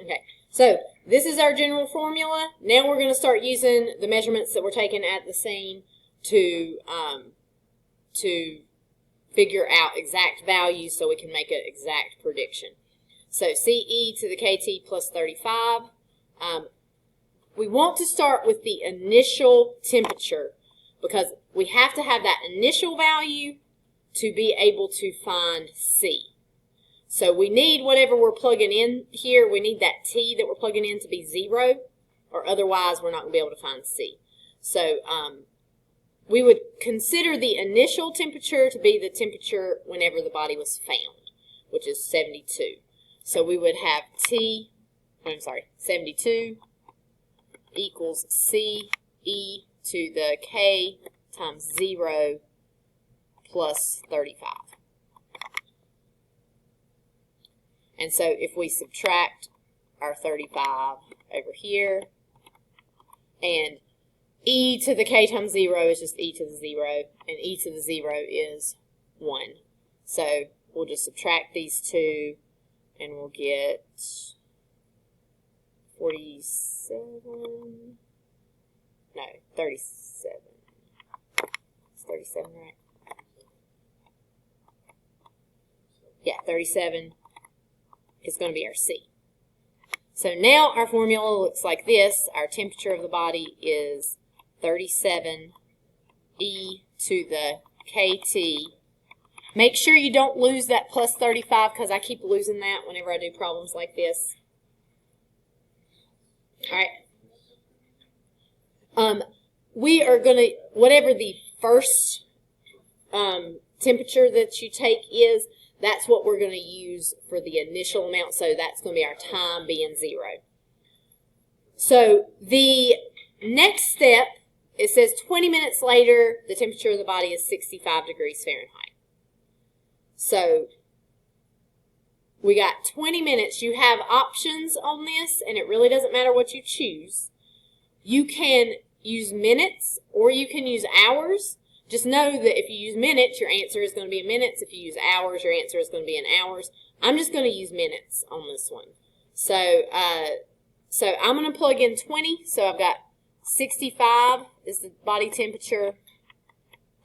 Okay, so this is our general formula. Now we're going to start using the measurements that were taken at the scene to figure out exact values so we can make an exact prediction. So CE to the KT plus 35. We want to start with the initial temperature because we have to have that initial value to be able to find C. So we need whatever we're plugging in here, we need that T that we're plugging in to be 0, or otherwise we're not going to be able to find C. So we would consider the initial temperature to be the temperature whenever the body was found. which is 72. So we would have 72 equals C e to the k times 0 plus 35. And so if we subtract our 35 over here, and e to the k times 0 is just e to the 0, and e to the 0 is 1. So we'll just subtract these two, and we'll get 47, no, 37. Is 37 right? Yeah, 37 is going to be our C. So now our formula looks like this. Our temperature of the body is 37 e to the kt. Make sure you don't lose that plus 35 because I keep losing that whenever I do problems like this. All right. We are going to, whatever the first temperature that you take is, that's what we're going to use for the initial amount. So that's going to be our time being 0. So the next step, it says 20 minutes later, the temperature of the body is 65 degrees Fahrenheit. So we got 20 minutes. You have options on this, and it really doesn't matter what you choose. You can use minutes or you can use hours. Just know that if you use minutes, your answer is going to be in minutes. If you use hours, your answer is going to be in hours. I'm just going to use minutes on this one. So I'm going to plug in 20. So I've got 65 is the body temperature,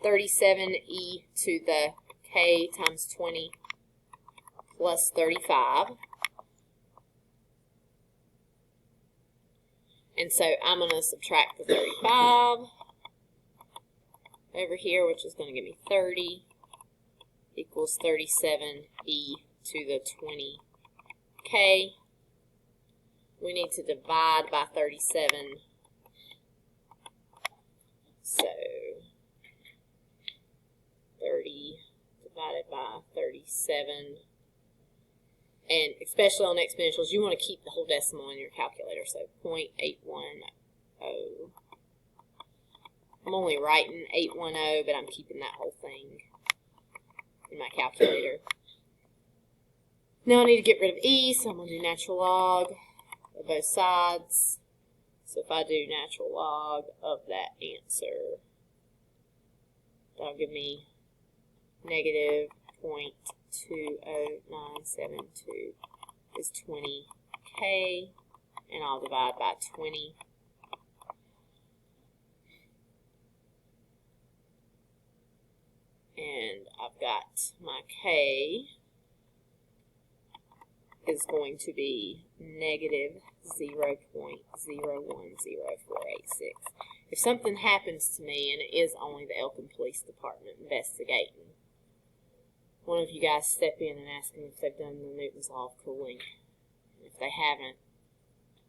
37 e to the k times 20 plus 35. And so I'm going to subtract the 35 over here, which is going to give me 30 equals 37 e to the 20k. We need to divide by 37. So 30 divided by 37. And especially on exponentials, you want to keep the whole decimal in your calculator. So 0.810. I'm only writing 810, but I'm keeping that whole thing in my calculator. Now I need to get rid of e, so I'm going to do natural log of both sides. So if I do natural log of that answer, that'll give me negative 0.20972 is 20k, and I'll divide by 20. And I've got my k is going to be negative 0.010486. If something happens to me, and it is only the Elkin Police Department investigating, one of you guys step in and ask them if they've done the Newton's Law of Cooling. If they haven't,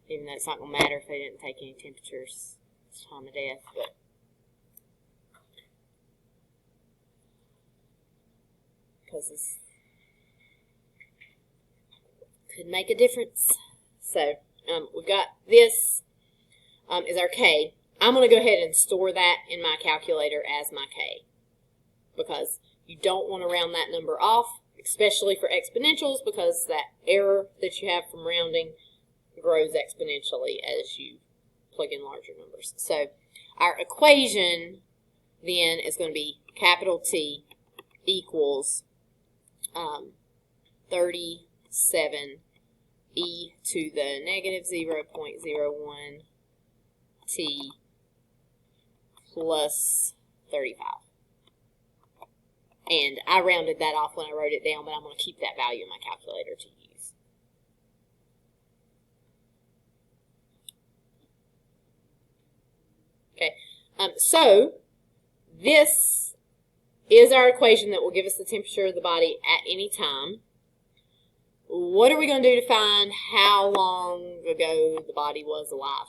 even though it's not going to matter if they didn't take any temperatures, it's time of death, but because this could make a difference. So we've got this is our K. I'm going to go ahead and store that in my calculator as my K, because you don't want to round that number off, especially for exponentials, because that error that you have from rounding grows exponentially as you plug in larger numbers. So our equation then is going to be capital T equals 37 e to the negative 0.01 t plus 35. And I rounded that off when I wrote it down, but I'm going to keep that value in my calculator to use. Okay, so this is our equation that will give us the temperature of the body at any time. What are we going to do to find how long ago the body was alive?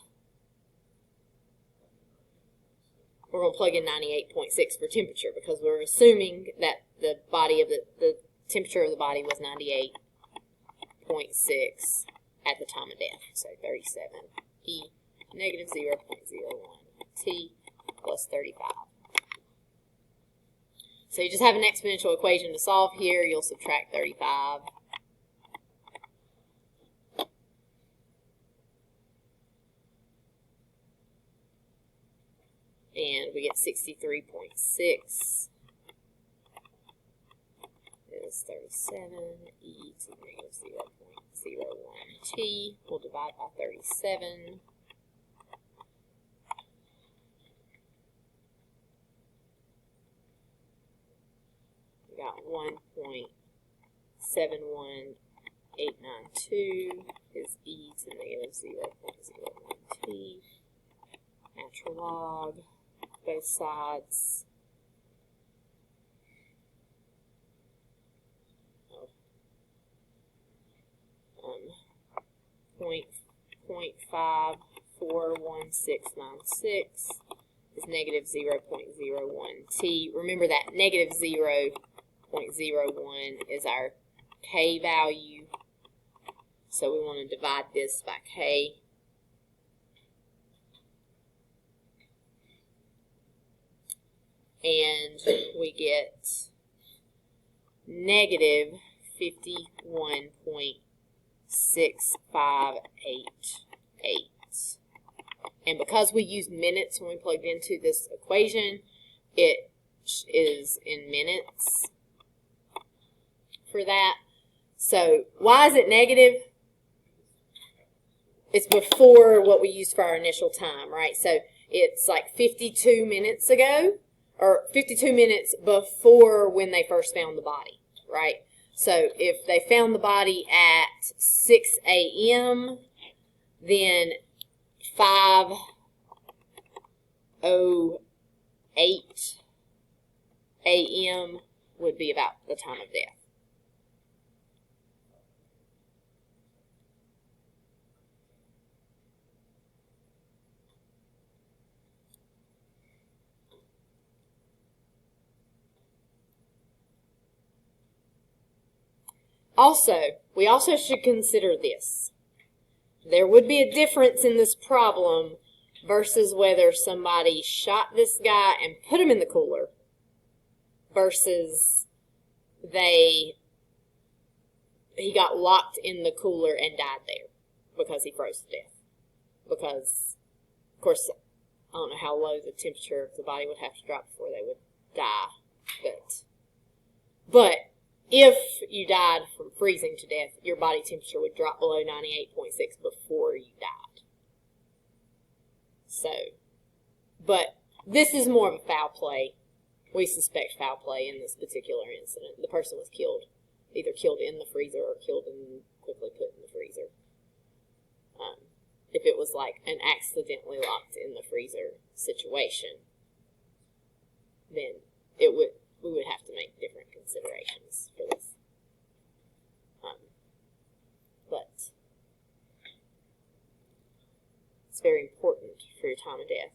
We're going to plug in 98.6 for temperature, because we're assuming that the body of the temperature of the body was 98.6 at the time of death. So 37 E negative 0.01 T plus 35. So you just have an exponential equation to solve here. You'll subtract 35. And we get 63.6 is 37 e to the negative 0.01 t. We'll divide by 37. We got 1.71892 is e to the negative 0.01 t. Natural log. Both sides. 0.541696 is negative 0.01 t. Remember that negative 0.01 is our k value. So we want to divide this by k. And we get negative 51.6588. And because we used minutes when we plugged into this equation, it is in minutes for that. So why is it negative? It's before what we used for our initial time, right? So it's like 52 minutes ago. Or 52 minutes before when they first found the body, right? So if they found the body at 6 a.m., then 5:08 a.m. would be about the time of death. Also, we also should consider this. There would be a difference in this problem versus whether somebody shot this guy and put him in the cooler versus he got locked in the cooler and died there because he froze to death. Because, of course, I don't know how low the temperature of the body would have to drop before they would die. But if you died from freezing to death, your body temperature would drop below 98.6 before you died. So, but this is more of a foul play. We suspect foul play in this particular incident. The person was killed, either killed in the freezer or killed and quickly put in the freezer. If it was like an accidentally locked in the freezer situation, then we would have to make different considerations for this. But it's very important for your time of death.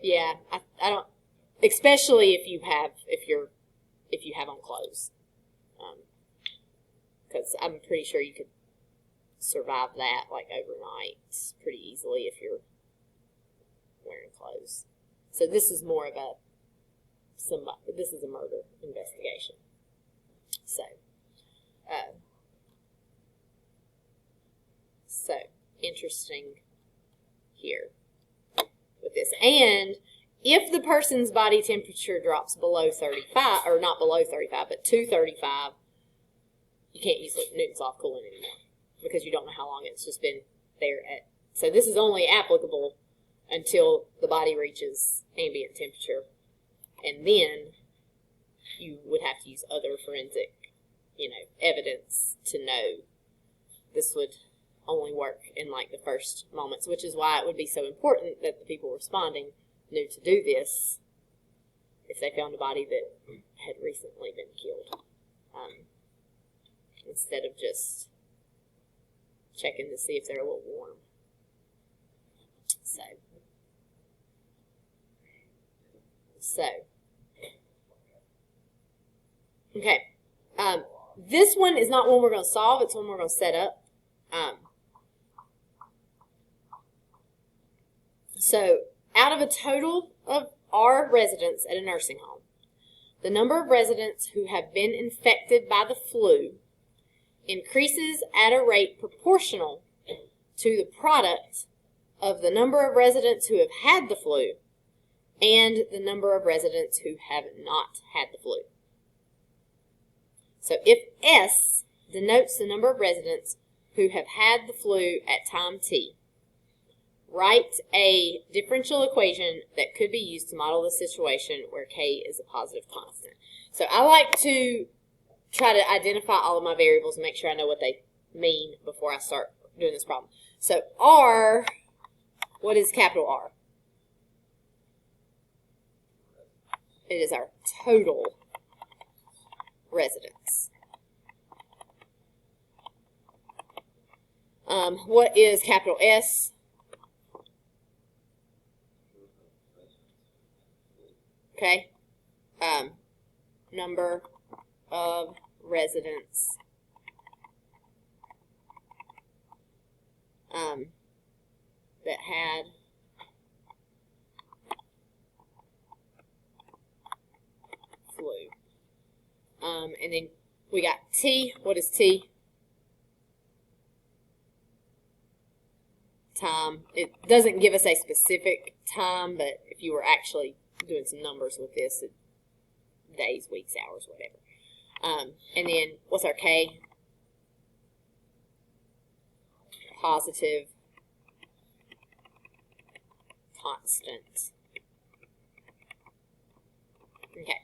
Yeah, I don't, especially if you have on clothes, because I'm pretty sure you could survive that like overnight pretty easily if you're wearing clothes. So this is more of this is a murder investigation. So, interesting here with this. And if the person's body temperature drops below 35, or not below 35, but to 35, you can't use Newton's law of cooling anymore because you don't know how long it's just been there at. So this is only applicable until the body reaches ambient temperature, and then you would have to use other forensic, evidence to know. This would only work in like the first moments, which is why it would be so important that the people responding knew to do this if they found a body that had recently been killed, instead of just checking to see if they're a little warm. So, So, okay. This one is not one we're going to solve. It's one we're going to set up. So, out of a total of R residents at a nursing home, the number of residents who have been infected by the flu increases at a rate proportional to the product of the number of residents who have had the flu and the number of residents who have not had the flu. So if S denotes the number of residents who have had the flu at time t, write a differential equation that could be used to model the situation where K is a positive constant. So I like to try to identify all of my variables and make sure I know what they mean before I start doing this problem. So R, what is capital R? It is our total residents. What is capital S? Okay. Number of residents that had flu. And then we got T. What is T? Time. It doesn't give us a specific time, but if you were actually doing some numbers with this, days, weeks, hours, whatever. And then what's our K? Positive constant. Okay.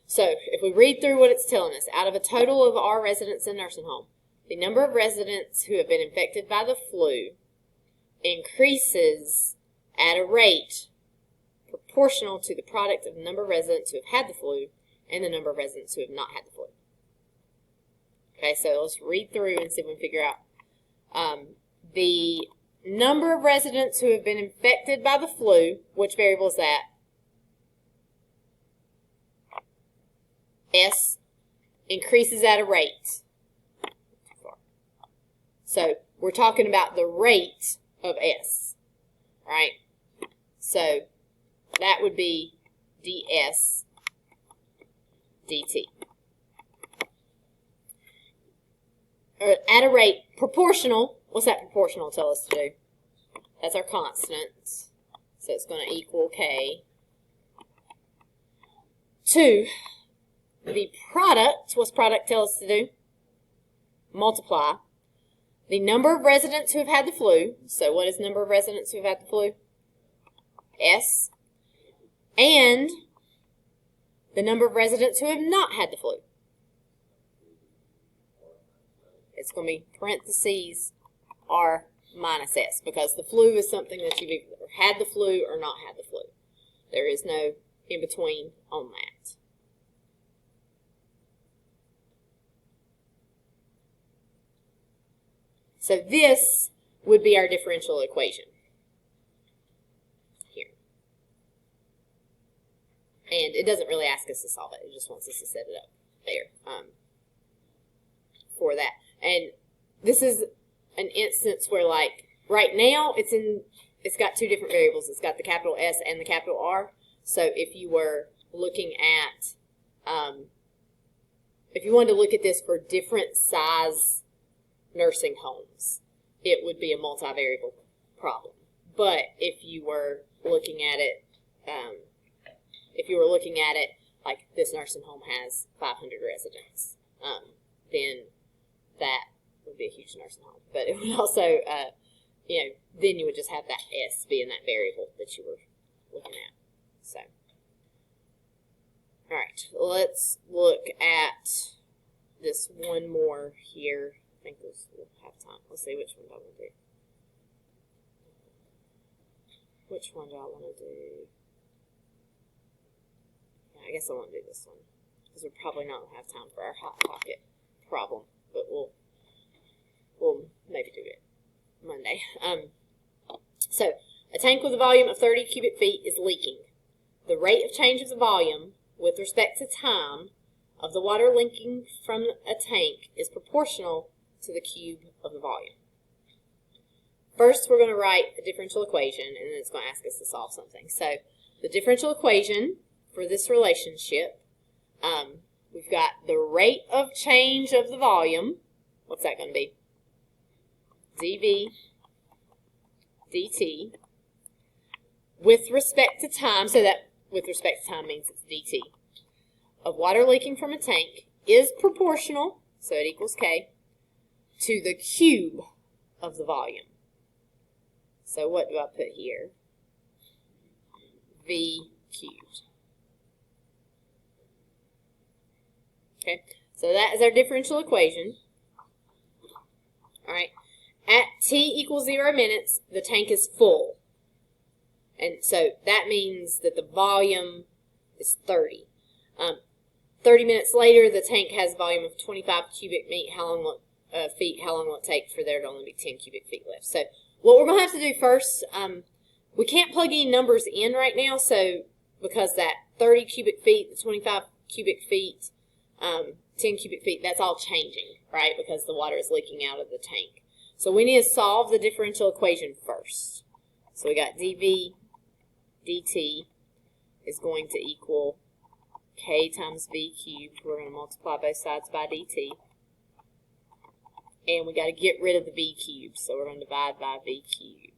So if we read through what it's telling us, out of a total of our residents in nursing home, the number of residents who have been infected by the flu increases at a rate proportional to the product of the number of residents who have had the flu and the number of residents who have not had the flu. Okay, so let's read through and see if we can figure out the number of residents who have been infected by the flu. Which variable is that? S increases at a rate. So we're talking about the rate of S, right? So that would be ds dt. Or at a rate proportional. What's that proportional tell us to do? That's our constant. So it's going to equal K to the product. What's product tell us to do? Multiply the number of residents who have had the flu. So what is the number of residents who have had the flu? S. And the number of residents who have not had the flu. It's going to be parentheses R minus S, because the flu is something that you've either had the flu or not had the flu. There is no in between on that. So this would be our differential equation here. And it doesn't really ask us to solve it. It just wants us to set it up there for that. And this is an instance where, like, right now it's got two different variables. It's got the capital S and the capital R. So if you were looking at, if you wanted to look at this for different size nursing homes, it would be a multivariable problem. But if you were looking at it, like this nursing home has 500 residents, then that would be a huge nursing home. But it would also, then you would just have that S being that variable that you were looking at. So, all right, let's look at this one more here. I think we'll have time. Let's see which one do I want to do. Which one do I want to do? Yeah, I guess I want to do this one, because we're probably not going to have time for our hot pocket problem, but we'll maybe do it Monday. So a tank with a volume of 30 cubic feet is leaking. the rate of change of the volume with respect to time of the water leaking from a tank is proportional to the cube of the volume. First, we're going to write a differential equation, and then it's going to ask us to solve something. So, the differential equation for this relationship, we've got the rate of change of the volume. What's that going to be? dV dt with respect to time, so that with respect to time means it's dt, of water leaking from a tank is proportional, so it equals K, to the cube of the volume. So what do I put here? V cubed. Okay, so that is our differential equation. All right, at t equals 0 minutes, the tank is full. And so that means that the volume is 30. 30 minutes later, the tank has a volume of 25 cubic feet. How long will it take for there to only be 10 cubic feet left? So what we're going to have to do first, we can't plug any numbers in right now, so because that 30 cubic feet, the 25 cubic feet, 10 cubic feet, that's all changing, right, because the water is leaking out of the tank. So we need to solve the differential equation first. So we got dV dt is going to equal K times V cubed. We're going to multiply both sides by dt. And we got to get rid of the V cubed, so we're going to divide by V cubed.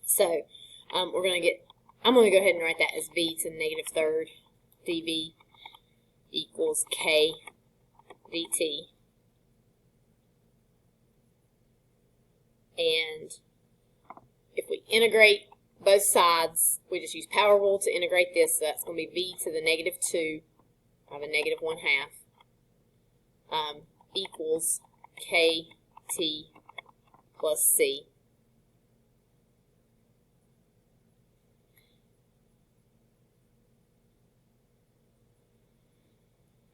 So I'm going to go ahead and write that as V to the negative third. dV equals K dt. And if we integrate both sides, we just use power rule to integrate this. So that's going to be V to the negative 2. I have a negative 1/2 equals KT plus C.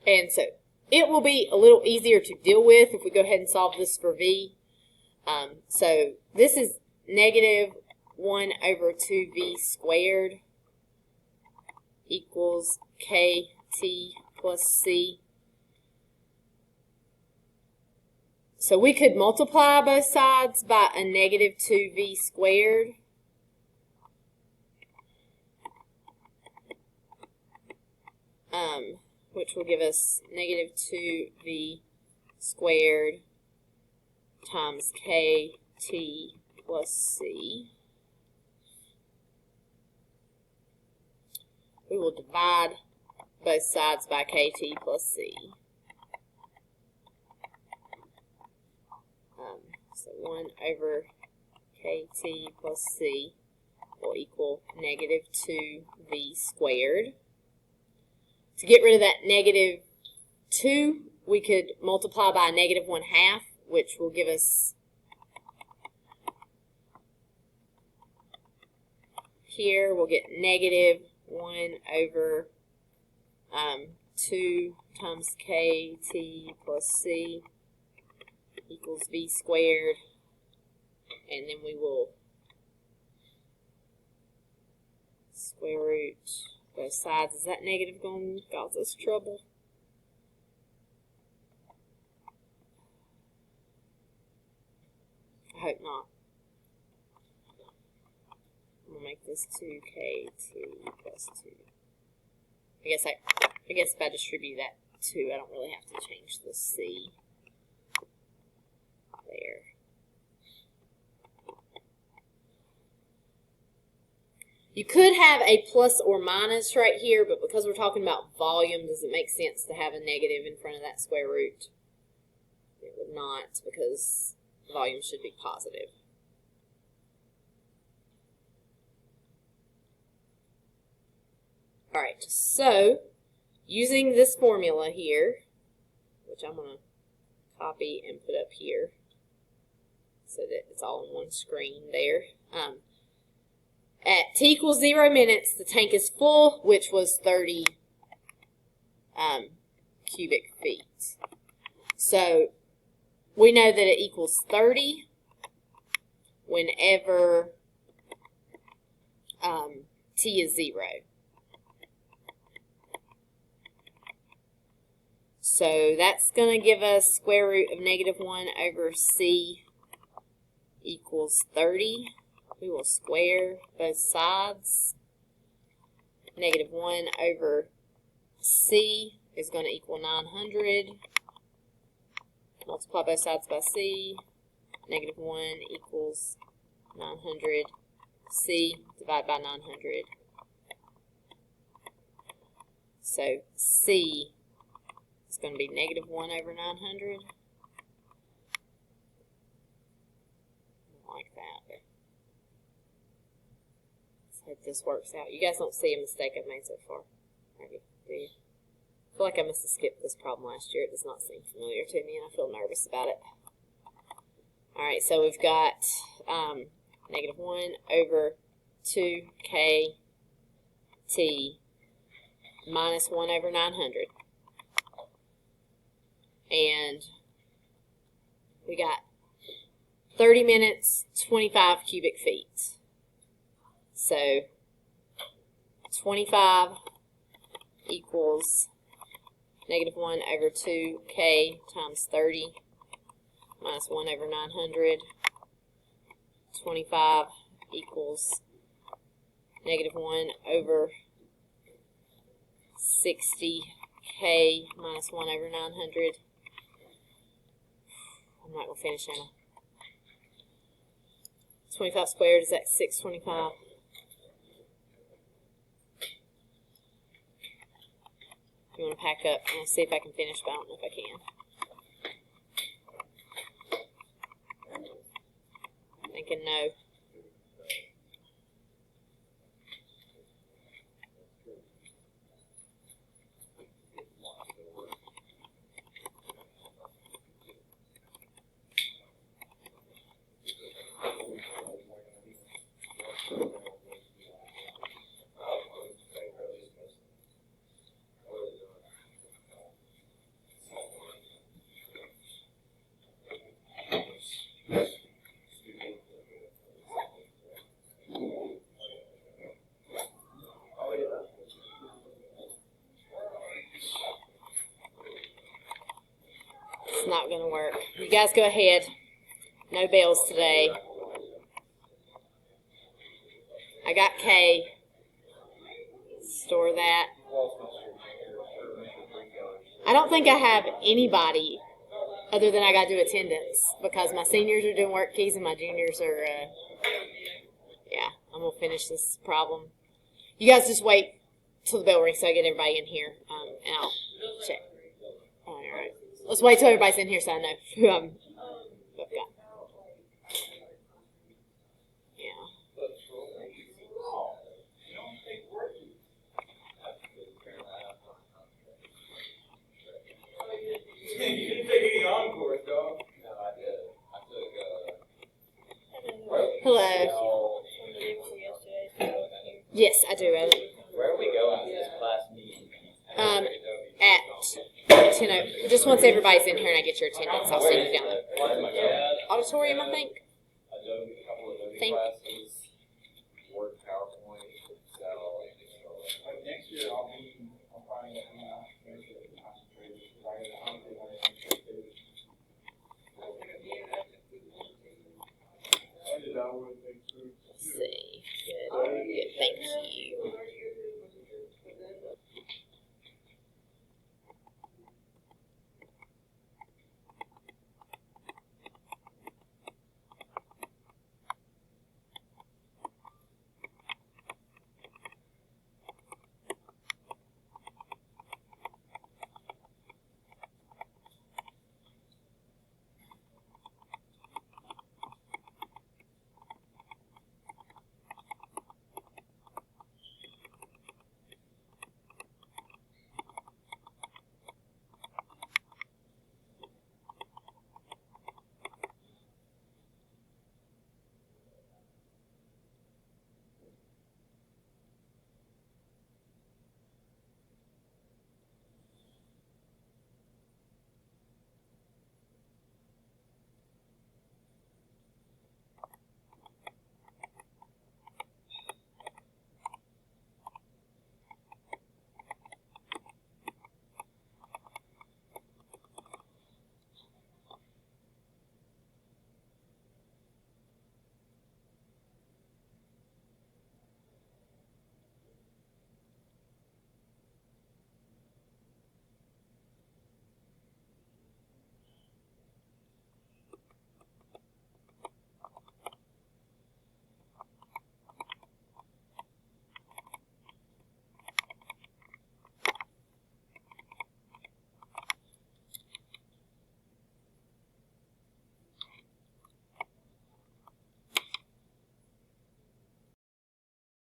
And so it will be a little easier to deal with if we go ahead and solve this for V. So this is negative 1 over 2V squared equals KT plus C. So we could multiply both sides by a negative 2V squared. Which will give us negative 2V squared times KT plus C. We will divide both sides by KT plus C. So 1 over KT plus C will equal negative 2V squared. To get rid of that negative 2, we could multiply by a negative 1/2, which will give us here, we'll get negative 1 over 2 times KT plus C equals V squared. And then we will square root both sides. Is that negative going to cause us trouble? I hope not. I'm going to make this 2KT plus 2. I guess if I distribute that 2, I don't really have to change the C there. You could have a plus or minus right here, but because we're talking about volume, does it make sense to have a negative in front of that square root? It would not, because volume should be positive. Alright, so using this formula here, which I'm going to copy and put up here so that it's all on one screen there. At t equals 0 minutes, the tank is full, which was 30 cubic feet. So we know that it equals 30 whenever t is 0. So that's going to give us square root of -1 over c equals 30. We will square both sides. -1 over c is going to equal 900. Multiply both sides by c. -1 equals 900. C divided by 900. So c is going to be -1 over 900. Like that. Let's hope this works out. You guys don't see a mistake I've made so far. Maybe, do you? I feel like I must have skipped this problem last year. It does not seem familiar to me, and I feel nervous about it. Alright, so we've got -1 over 2k t minus 1 over 900. And we got 30 minutes, 25 cubic feet. So 25 equals -1 over 2k times 30 minus 1 over 900. 25 equals -1 over 60k minus 1 over 900. I'm not going to finish now. 25 squared is at 625. You want to pack up? I'm going to see if I can finish, but I don't know if I can. Thinking no. It's not going to work. You guys go ahead. No bells today. I got K. Store that. I don't think I have anybody other than I got to do attendance because my seniors are doing work keys and my juniors are, yeah, I'm going to finish this problem. You guys just wait till the bell rings so I get everybody in here, and I'll check. All right. Let's wait till everybody's in here so I know who I've got. Yeah. You didn't take any encore, dog. No, I did. I took, Hello. Yes, I do. where are we going with this class meeting? At 10:00. Just once everybody's in here and I get your attendance, I'll send you down there. Auditorium, I think. Adobe, a couple of Adobe Think. classes, Word, PowerPoint, Excel. Next year, I'll